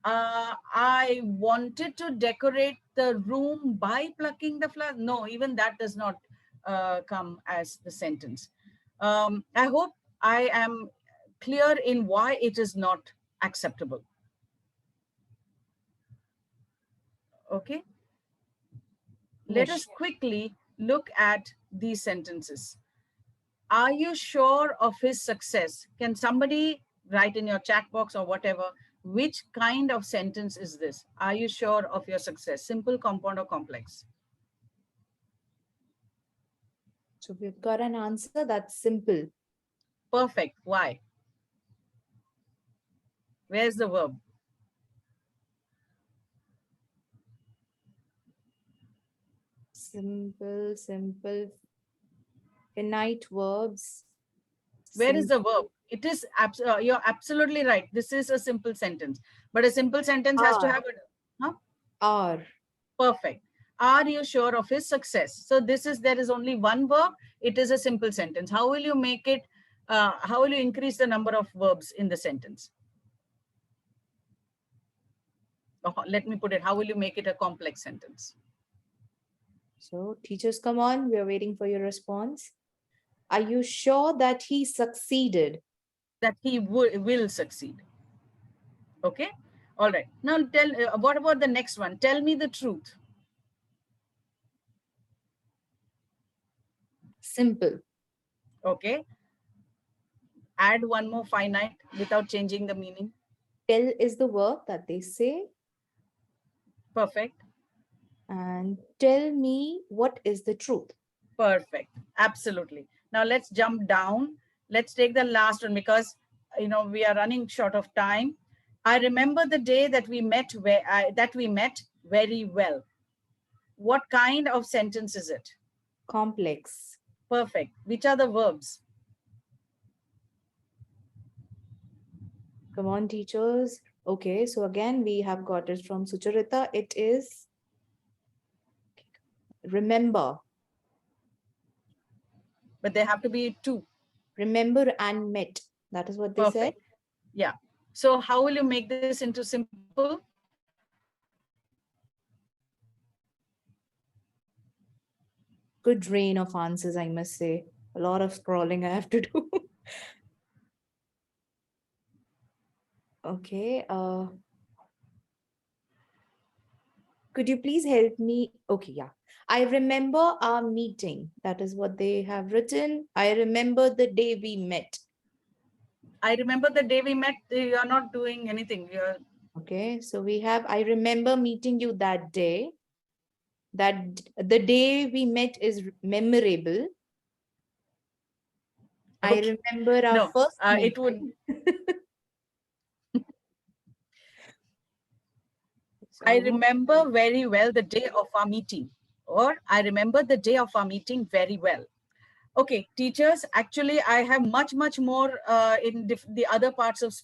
I wanted to decorate the room by plucking the flower. No, even that does not come as the sentence. I hope I am clear in why it is not acceptable. Okay. Let us quickly look at these sentences. Are you sure of his success? Can somebody write in your chat box or whatever, which kind of sentence is this? Are you sure of your success? Simple, compound, or complex? So we've got an answer that's simple. Perfect. Why? Where's the verb? Simple, finite verbs. Where is the verb? It is, you're absolutely right. This is a simple sentence, but a simple sentence has to have a, huh? Are. Perfect. Are you sure of his success? So there is only one verb. It is a simple sentence. How will you make it, how will you increase the number of verbs in the sentence? Let me put it, how will you make it a complex sentence? So teachers, come on, we're waiting for your response. Are you sure that he succeeded? That he will succeed. Okay. All right. Now what about the next one? Tell me the truth. Simple. Okay. Add one more finite without changing the meaning. Tell is the verb that they say. Perfect. And tell me what is the truth. Perfect. Absolutely. Now let's jump down. Let's take the last one because we are running short of time. I remember the day that we met very well. What kind of sentence is it? Complex. Perfect. Which are the verbs? Come on, teachers. Okay, so again, we have got it from Sucharita. It is remember. But they have to be two. Remember and met. That is what they said. Yeah. So how will you make this into simple? Good rain of answers, I must say. A lot of scrolling I have to do. Okay. Could you please help me? Okay, yeah. I remember our meeting. That is what they have written. I remember the day we met. I remember the day we met. You are not doing anything. Okay, so we have, I remember meeting you that day. That the day we met is memorable. I remember our first meeting. It would. I remember very well the day of our meeting, or I remember the day of our meeting very well. Okay, teachers, actually, I have much more in the other parts of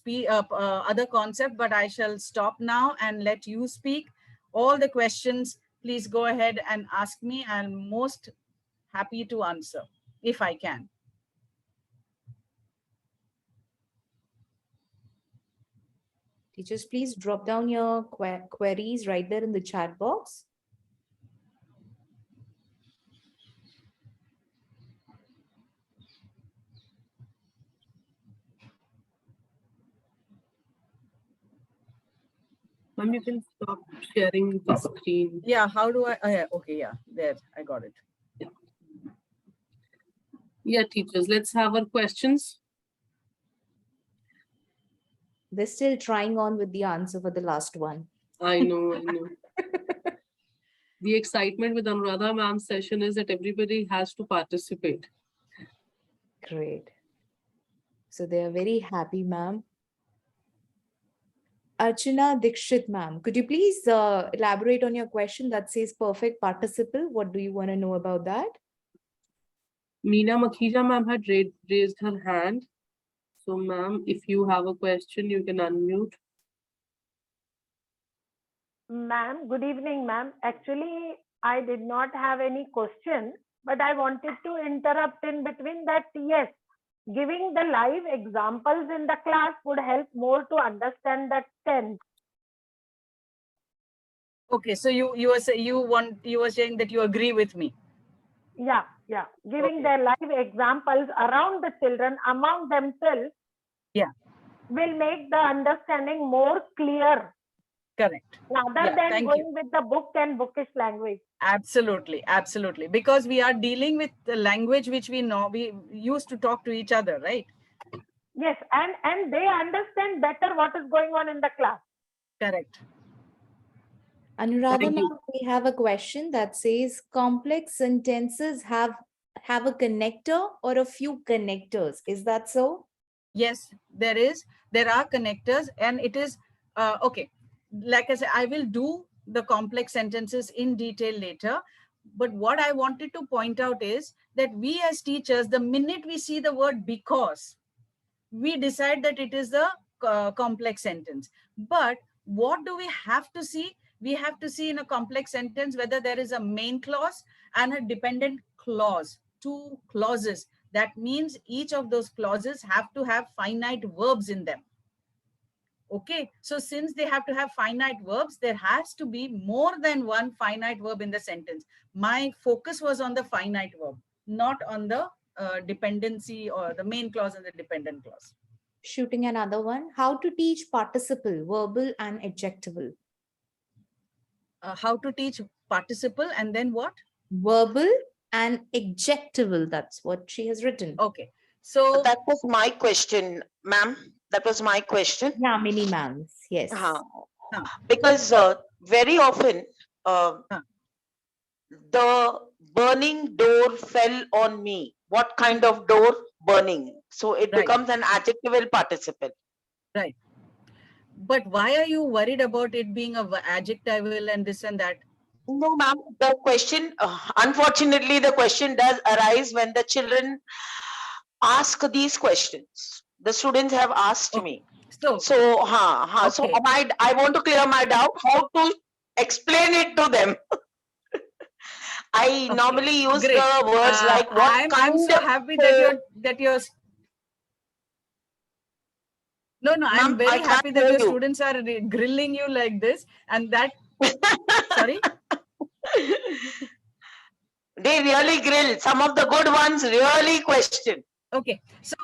other concept, but I shall stop now and let you speak. All the questions, please go ahead and ask me. I'm most happy to answer if I can. Teachers, please drop down your queries right there in the chat box. Ma'am, you can stop sharing the screen. Yeah, how do I? Yeah, okay, yeah, there, I got it. Yeah, teachers, let's have our questions. They're still trying on with the answer for the last one. I know. The excitement with Anuradha ma'am's session is that everybody has to participate. Great. So they are very happy, ma'am. Archana Dikshit, ma'am, could you please elaborate on your question that says perfect participle? What do you want to know about that? Meena Makhija ma'am had raised her hand. So ma'am, if you have a question, you can unmute. Ma'am, good evening, ma'am. Actually, I did not have any question, but I wanted to interrupt in between that. Yes, giving the live examples in the class would help more to understand the tense. Okay, so you were saying that you agree with me. Yeah, yeah. Giving Okay. their live examples around the children among themselves. Yeah. Will make the understanding more clear. Correct. Rather Yeah, than thank going you. with the book and bookish language. Absolutely, absolutely. Because we are dealing with the language which we know, we used to talk to each other, right? Yes, and they understand better what is going on in the class. Correct. Anuradha, Thank you. ma'am, we have a question that says complex sentences have a connector or a few connectors. Is that so? Yes, there are connectors, and it is okay. Like I said, I will do the complex sentences in detail later. But what I wanted to point out is that we as teachers, the minute we see the word because, we decide that it is a complex sentence. But what do we have to see? We have to see in a complex sentence whether there is a main clause and a dependent clause, two clauses. That means each of those clauses have to have finite verbs in them. Okay, so since they have to have finite verbs, there has to be more than one finite verb in the sentence. My focus was on the finite verb, not on the dependency or the main clause and the dependent clause. Shooting another one. How to teach participle, verbal and adjectival? How to teach participle and then what? Verbal and adjectival. That's what she has written. Okay, so That was my question, ma'am. That was my question. Yeah, mini ma'ams. Yes. Because very often the burning door fell on me. What kind of door? Burning. So it Right. becomes an adjectival participle. Right. But why are you worried about it being a adjectival and this and that? No, ma'am. The question, unfortunately, the question does arise when the children ask these questions. The students have asked me. So So okay. I want to clear my doubt how to explain it to them. I normally use Great. the words like what I'm so happy that you're no, I'm Ma'am, I very can't happy that hear your you. students are grilling you like this, and that sorry. They really grill. Some of the good ones really question. Okay, so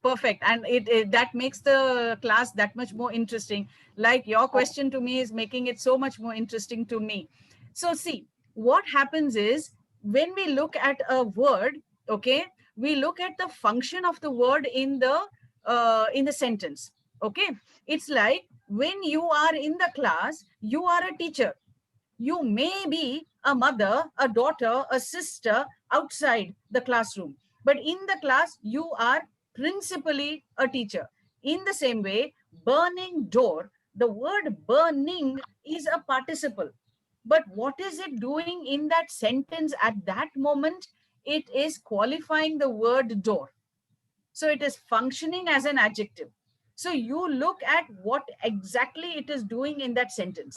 perfect, and it that makes the class that much more interesting. Like your question to me is making it so much more interesting to me. So see, what happens is when we look at a word, okay, we look at the function of the word in the sentence. Okay, it's like when you are in the class, you are a teacher. You may be a mother, a daughter, a sister outside the classroom, but in the class, you are principally a teacher. In the same way, burning door, the word burning is a participle. But what is it doing in that sentence at that moment? It is qualifying the word door. So it is functioning as an adjective. So you look at what exactly it is doing in that sentence.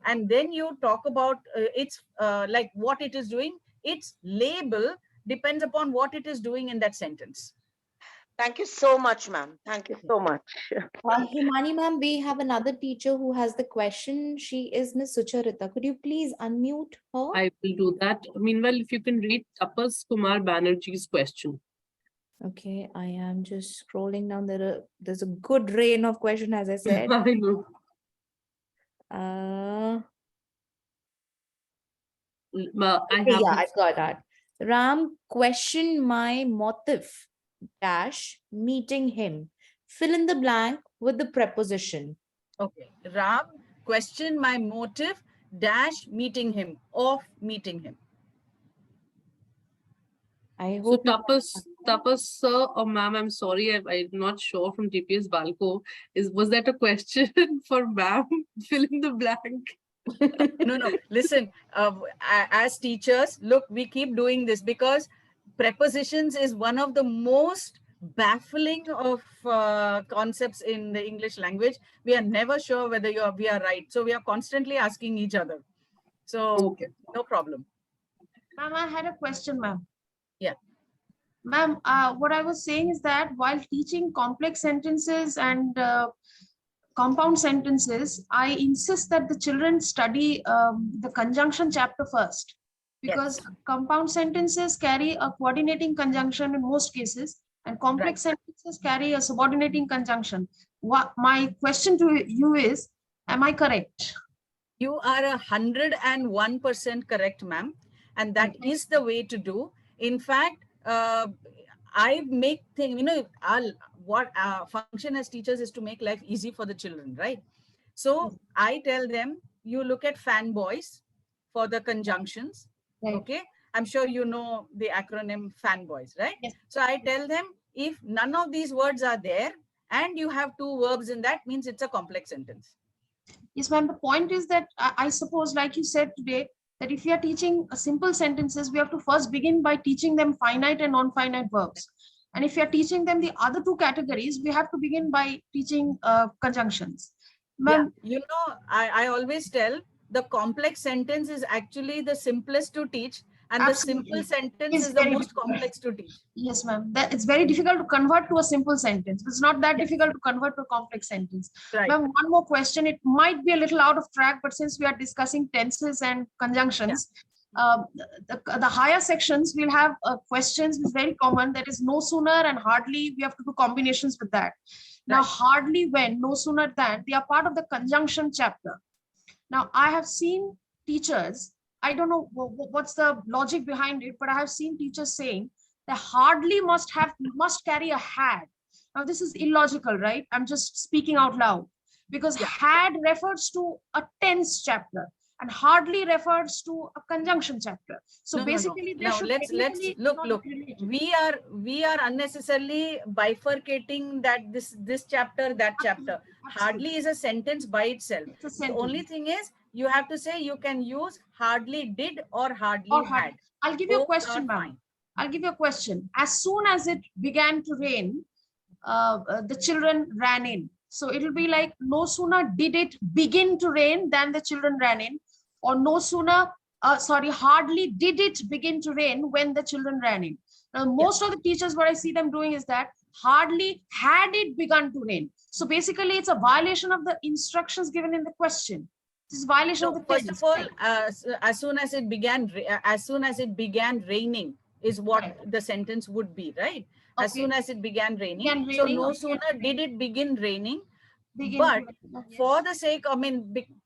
And then you talk about like what it is doing. Its label depends upon what it is doing in that sentence. Thank you so much, ma'am. Thank you so much. Himani ma'am, we have another teacher who has the question. She is Miss Sucharita. Could you please unmute her? I will do that. Meanwhile, if you can read Tapas Kumar Banerjee's question. Okay, I am just scrolling down. There's a good rain of question, as I said. I know. I got that. Ram, question my motive dash meeting him. Fill in the blank with the preposition. Okay. Ram, question my motive dash meeting him, of meeting him. I So hope Tapas sir or ma'am, I'm sorry, I'm not sure from TPS Balco. Was that a question for ma'am? Fill in the blank. No. Listen, as teachers, look, we keep doing this because prepositions is one of the most baffling of concepts in the English language. We are never sure whether we are right. So we are constantly asking each other. So Okay. no problem. Ma'am, I had a question, ma'am. Yeah. Ma'am, what I was saying is that while teaching complex sentences and compound sentences, I insist that the children study the conjunction chapter first, because Yes. compound sentences carry a coordinating conjunction in most cases, and complex sentences carry a subordinating conjunction. My question to you is, am I correct? You are 101% correct, ma'am. And that is the way to do. In fact, I make things, what function as teachers is to make life easy for the children, right? So I tell them, you look at fanboys for the conjunctions. Right. Okay. I'm sure you know the acronym fanboys, right? Yes. So I tell them, if none of these words are there and you have two verbs in that, means it's a complex sentence. Yes, ma'am. The point is that I suppose, like you said today, that if we are teaching simple sentences, we have to first begin by teaching them finite and non-finite verbs. And if we are teaching them the other two categories, we have to begin by teaching conjunctions. Yeah, Ma'am, I always tell the complex sentence is actually the simplest to teach, and the simple absolutely. sentence It's is the very most difficult. complex to teach. Yes, ma'am. That it's very difficult to convert to a simple sentence. It's not that Yes. difficult to convert to a complex sentence. Right. Ma'am, one more question. It might be a little out of track, but since we are discussing tenses and conjunctions, the higher sections will have questions which is very common. That is no sooner and hardly. We have to do combinations with that. Now, Right. hardly, when, no sooner than, they are part of the conjunction chapter. Now, I have seen teachers, I don't know what's the logic behind it, but I have seen teachers saying that hardly must carry a had. Now, this is illogical, right? I'm just speaking out loud, because had refers to a tense chapter and hardly refers to a conjunction chapter. So No. basically, they Now should let's technically look. not be related. We are unnecessarily bifurcating that this chapter, that chapter. Hardly is a sentence by itself. It's a The sentence. only thing is you have to say you can use hardly did or hardly Or had. hardly. I'll give you a Both question, are ma'am. fine. I'll give you a question. As soon as it began to rain, the children ran in. So it'll be like, no sooner did it begin to rain than the children ran in, or no sooner, hardly did it begin to rain when the children ran in. Now, most of the teachers, what I see them doing is that hardly had it begun to rain. So basically, it's a violation of the instructions given in the question. This is violation of the First tense. of all, as soon as it began raining is what Right. the sentence would be, right? As Okay. soon as it began raining. Began So raining, no okay. sooner did it begin raining, Begin but to rain, yes. for the sake,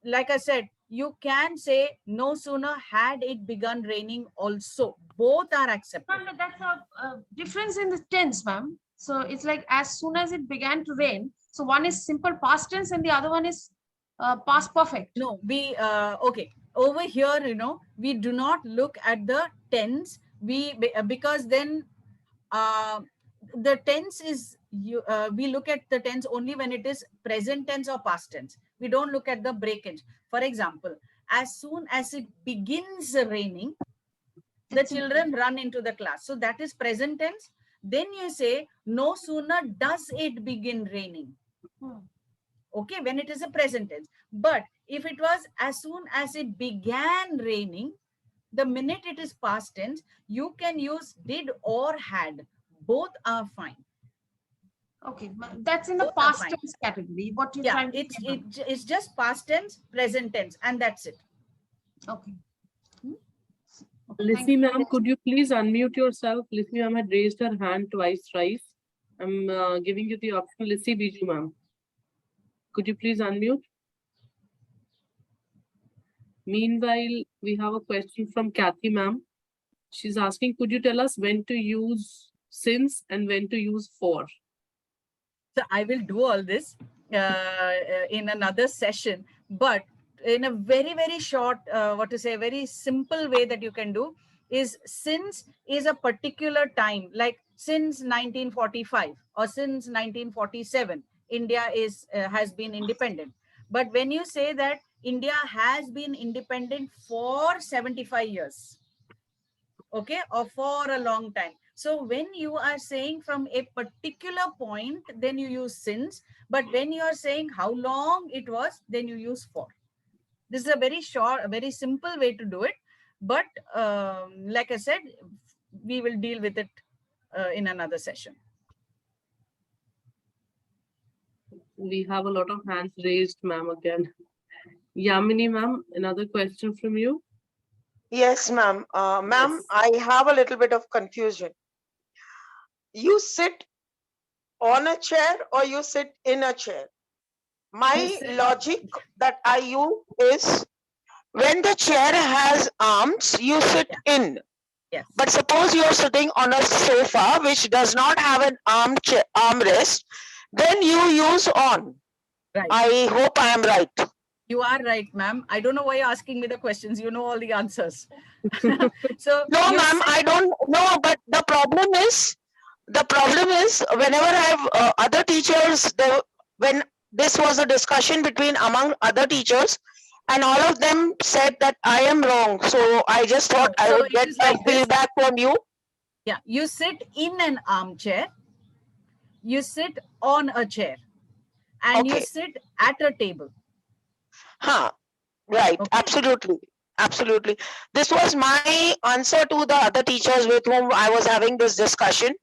like I said, you can say no sooner had it begun raining also. Both are acceptable. No, that's a difference in the tense, ma'am. So it's like, as soon as it began to rain. So one is simple past tense and the other one is past perfect. No, okay. Over here, we do not look at the tense. Because then the tense is we look at the tense only when it is present tense or past tense. We don't look at the breakage. For example, as soon as it begins raining, the children run into the class. So that is present tense. Then you say, no sooner does it begin raining. Okay, when it is a present tense. But if it was as soon as it began raining, the minute it is past tense, you can use did or had. Both are fine. Okay, that's in the Both are past fine. tense category. What you're Yeah, trying to say, ma'am. it's just past tense, present tense, and that's it. Okay. Lissy ma'am, could you please unmute yourself? Lissy ma'am had raised her hand twice. I'm giving you the option. Lissy Biju ma'am, could you please unmute? Meanwhile, we have a question from Kathy ma'am. She's asking, could you tell us when to use since and when to use for? So I will do all this in another session, but in a very, very short, very simple way that you can do is, since is a particular time, like since 1945 or since 1947, India has been independent. But when you say that India has been independent for 75 years, okay, or for a long time. So when you are saying from a particular point, then you use since. But when you are saying how long it was, then you use for. This is a very short, a very simple way to do it. But like I said, we will deal with it in another session. We have a lot of hands raised, ma'am, again. Yamini, ma'am, another question from you. Yes, ma'am. Ma'am, Yes. I have a little bit of confusion. You sit on a chair or you sit in a chair? My sit- logic that I use is when the chair has arms, you sit in. Yes. But suppose you're sitting on a sofa which does not have an armrest, then you use on. Right. I hope I am right. You are right, ma'am. I don't know why you're asking me the questions. You know all the answers. So No, you ma'am, sit- I don't know. But the problem is whenever I have other teachers, when this was a discussion between among other teachers, and all of them said that I am wrong. So I just thought I so would it get is a like this. feedback from you. Yeah, you sit in an armchair, you sit on a chair, and you Okay. sit at a table. Huh. Right. Okay. Absolutely. This was my answer to the other teachers with whom I was having this discussion.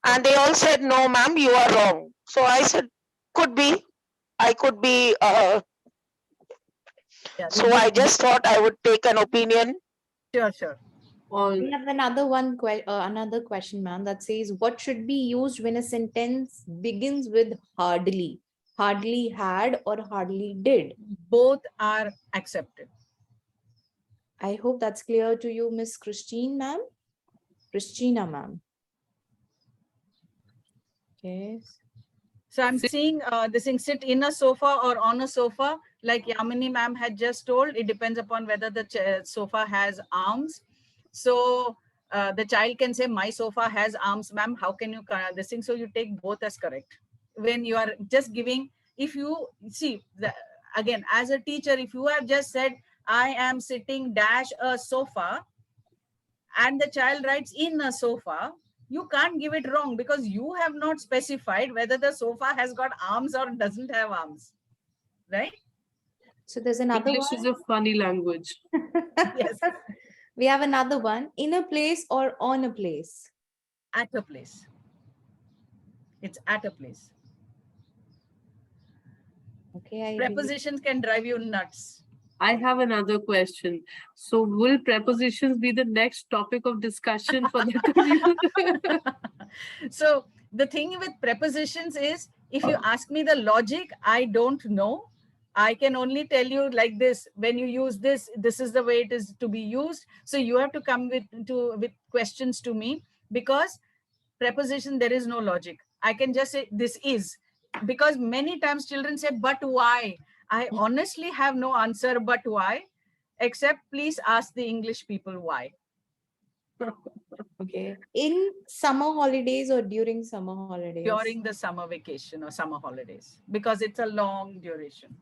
And they all said, no, ma'am, you are wrong. So I said, could be. I could be. Yeah, So I just thought I would take an opinion. sure. All We have another question, ma'am, that says, what should be used when a sentence begins with hardly? Hardly had or hardly did? Both are accepted. I hope that's clear to you, Miss Christine, ma'am. Christina, ma'am. Okay. So I'm seeing this thing, sit in a sofa or on a sofa, like Yamini ma'am had just told. It depends upon whether the sofa has arms. So the child can say, my sofa has arms, ma'am. How can you this thing? So you take both as correct. When you are just giving, if you see, again, as a teacher, if you have just said, I am sitting dash a sofa, and the child writes in a sofa, you can't give it wrong because you have not specified whether the sofa has got arms or doesn't have arms, right? So there's another English one. is a funny language. Yes. We have another one. In a place or on a place? At a place. It's at a place. Okay. Prepositions can drive you nuts. I have another question. So will prepositions be the next topic of discussion for the community? So the thing with prepositions is, if you ask me the logic, I don't know. I can only tell you like this: when you use this, this is the way it is to be used. So you have to come with questions to me, because preposition, there is no logic. I can just say this is, because many times children say, but why? I honestly have no answer, but why? Except please ask the English people why. Okay. In summer holidays or during summer holidays? During the summer vacation or summer holidays, because it's a long duration.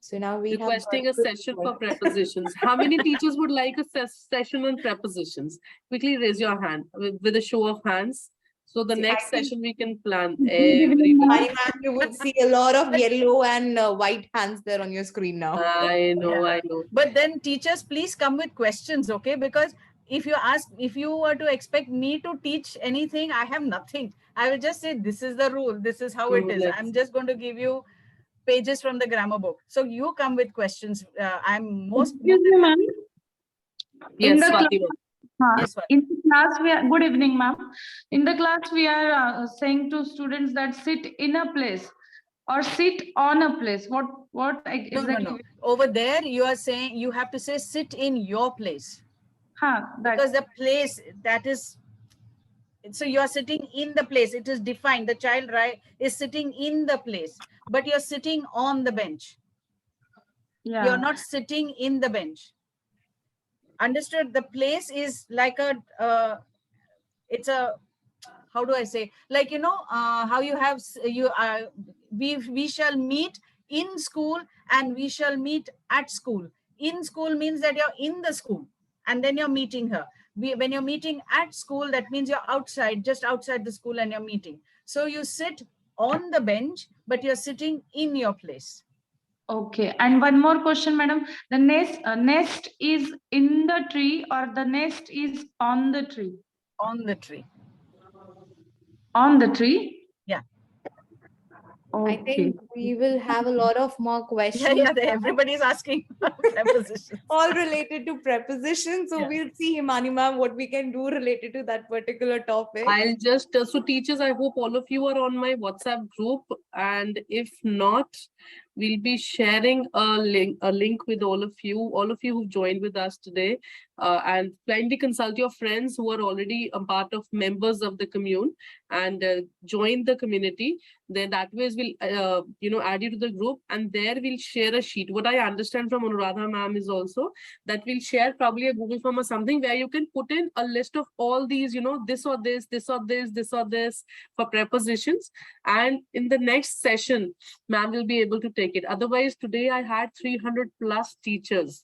So now we Requesting have a session for prepositions. How many teachers would like a session on prepositions? Quickly raise your hand with a show of hands. So the next session we can plan. Everybody. Ma'am, you would see a lot of yellow and white hands there on your screen now. I know. But then teachers, please come with questions, okay? Because if you were to expect me to teach anything, I have nothing. I will just say, this is the rule, this is how it is. I'm just going to give you pages from the grammar book. So you come with questions. I'm most. Excuse me, ma'am. Yes, In the Swati, class, Yes, Swati. in the class, good evening, ma'am. In the class, we are saying to students that sit in a place or sit on a place. What exactly? No. Over there, you are saying you have to say sit in your place. Because the place that is, so you are sitting in the place. It is defined. The child is sitting in the place, but you're sitting on the bench. Yeah. You're not sitting in the bench. Understood? The place is like a, it's a, how do I say? Like, how you have, we shall meet in school and we shall meet at school. In school means that you're in the school and then you're meeting her. When you're meeting at school, that means you're outside, just outside the school, and you're meeting. So you sit on the bench, but you're sitting in your place. Okay. And one more question, madam. The nest is in the tree or the nest is on the tree? On the tree. On the tree? Yeah. I Okay. think we will have a lot of more questions. Yeah, now, everybody's asking prepositions. all related to prepositions. So Yeah. we'll see, Himani ma'am, what we can do related to that particular topic. I'll just, so teachers, I hope all of you are on my WhatsApp group. And if not, we'll be sharing a link with all of you who've joined with us today. And kindly consult your friends who are already a part of members of the commune and join the community. Then that way we'll, add you to the group, and there we'll share a sheet. What I understand from Anuradha ma'am is also that we'll share probably a Google form or something where you can put in a list of all these, this or this, this or this, this or this for prepositions. And in the next session, ma'am will be able to take it. Otherwise, today I had 300 plus teachers.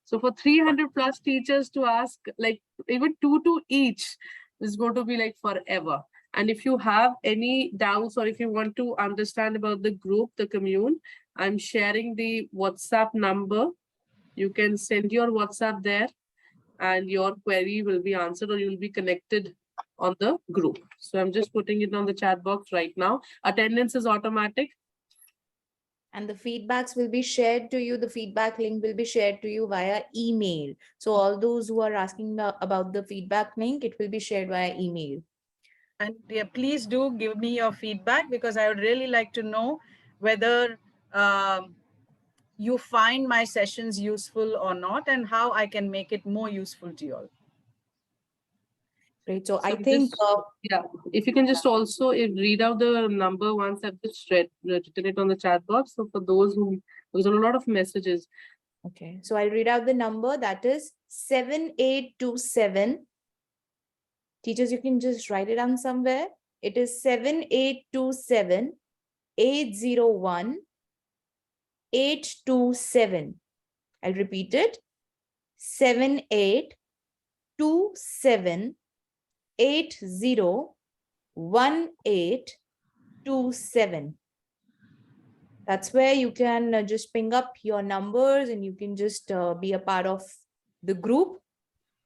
So for 300 plus teachers to ask like even 2 to each is going to be like forever. And if you have any doubts or if you want to understand about the group, the commune, I'm sharing the WhatsApp number. You can send your WhatsApp there and your query will be answered, or you'll be connected on the group. So I'm just putting it on the chat box right now. Attendance is automatic. And the feedbacks will be shared to you. The feedback link will be shared to you via email. So all those who are asking about the feedback link, it will be shared via email. And yeah, please do give me your feedback, because I would really like to know whether you find my sessions useful or not, and how I can make it more useful to you all. Right. So I So think, yeah, if you can just also read out the number once I've just written it on the chat box. So for those who, there's a lot of messages. okay, so I'll read out the number, that is 7827. Teachers, you can just write it down somewhere. It is 7827 801 827. I'll repeat it. 7827 801827. That's where you can just ping up your numbers and you can just be a part of the group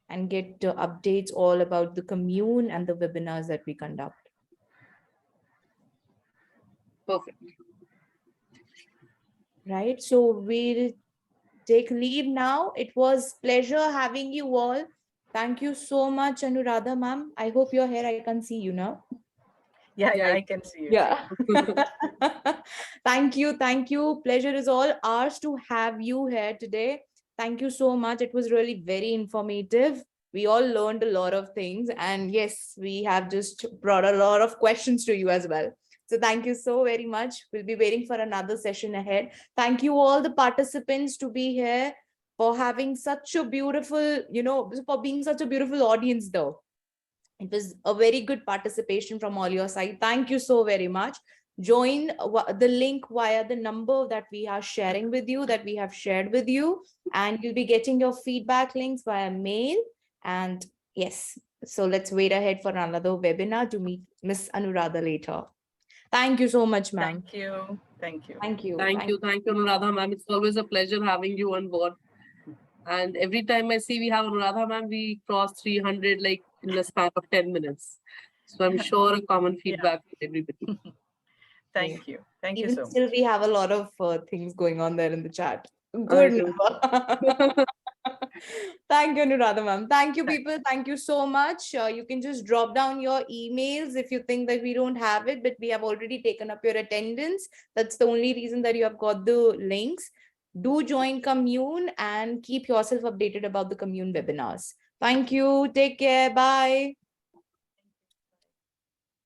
and get updates all about the commune and the webinars that we conduct. Perfect. Right. So we'll take leave now. It was pleasure having you all. Thank you so much, Anuradha ma'am. I hope you're here. I can see you now. Yeah, Yeah, I can see you. Yeah. Thank you. Thank you. Pleasure is all ours to have you here today. Thank you so much. It was really very informative. We all learned a lot of things. And yes, we have just brought a lot of questions to you as well. So thank you so very much. We'll be waiting for another session ahead. Thank you all the participants to be here, for having such a beautiful, for being such a beautiful audience though. It was a very good participation from all your side. Thank you so very much. Join the link via the number that we are sharing with you, that we have shared with you, and you'll be getting your feedback links via mail. And yes, so let's wait ahead for another webinar to meet Miss Anuradha later. Thank you so much, ma'am. Thank you. Thank you. Thank you. Thank you, Anuradha ma'am. It's always a pleasure having you on board. And every time I see we have Anuradha ma'am, we cross 300 like in the span of 10 minutes. So I'm sure a common feedback for everybody. Thank you. Thank you Even so still, much. we have a lot of things going on there in the chat. Good number. Thank you, Anuradha ma'am. Thank you, people. Thank you so much. You can just drop down your emails if you think that we don't have it, but we have already taken up your attendance. That's the only reason that you have got the links. Do join Commune and keep yourself updated about the Commune webinars. Thank you. Take care. Bye.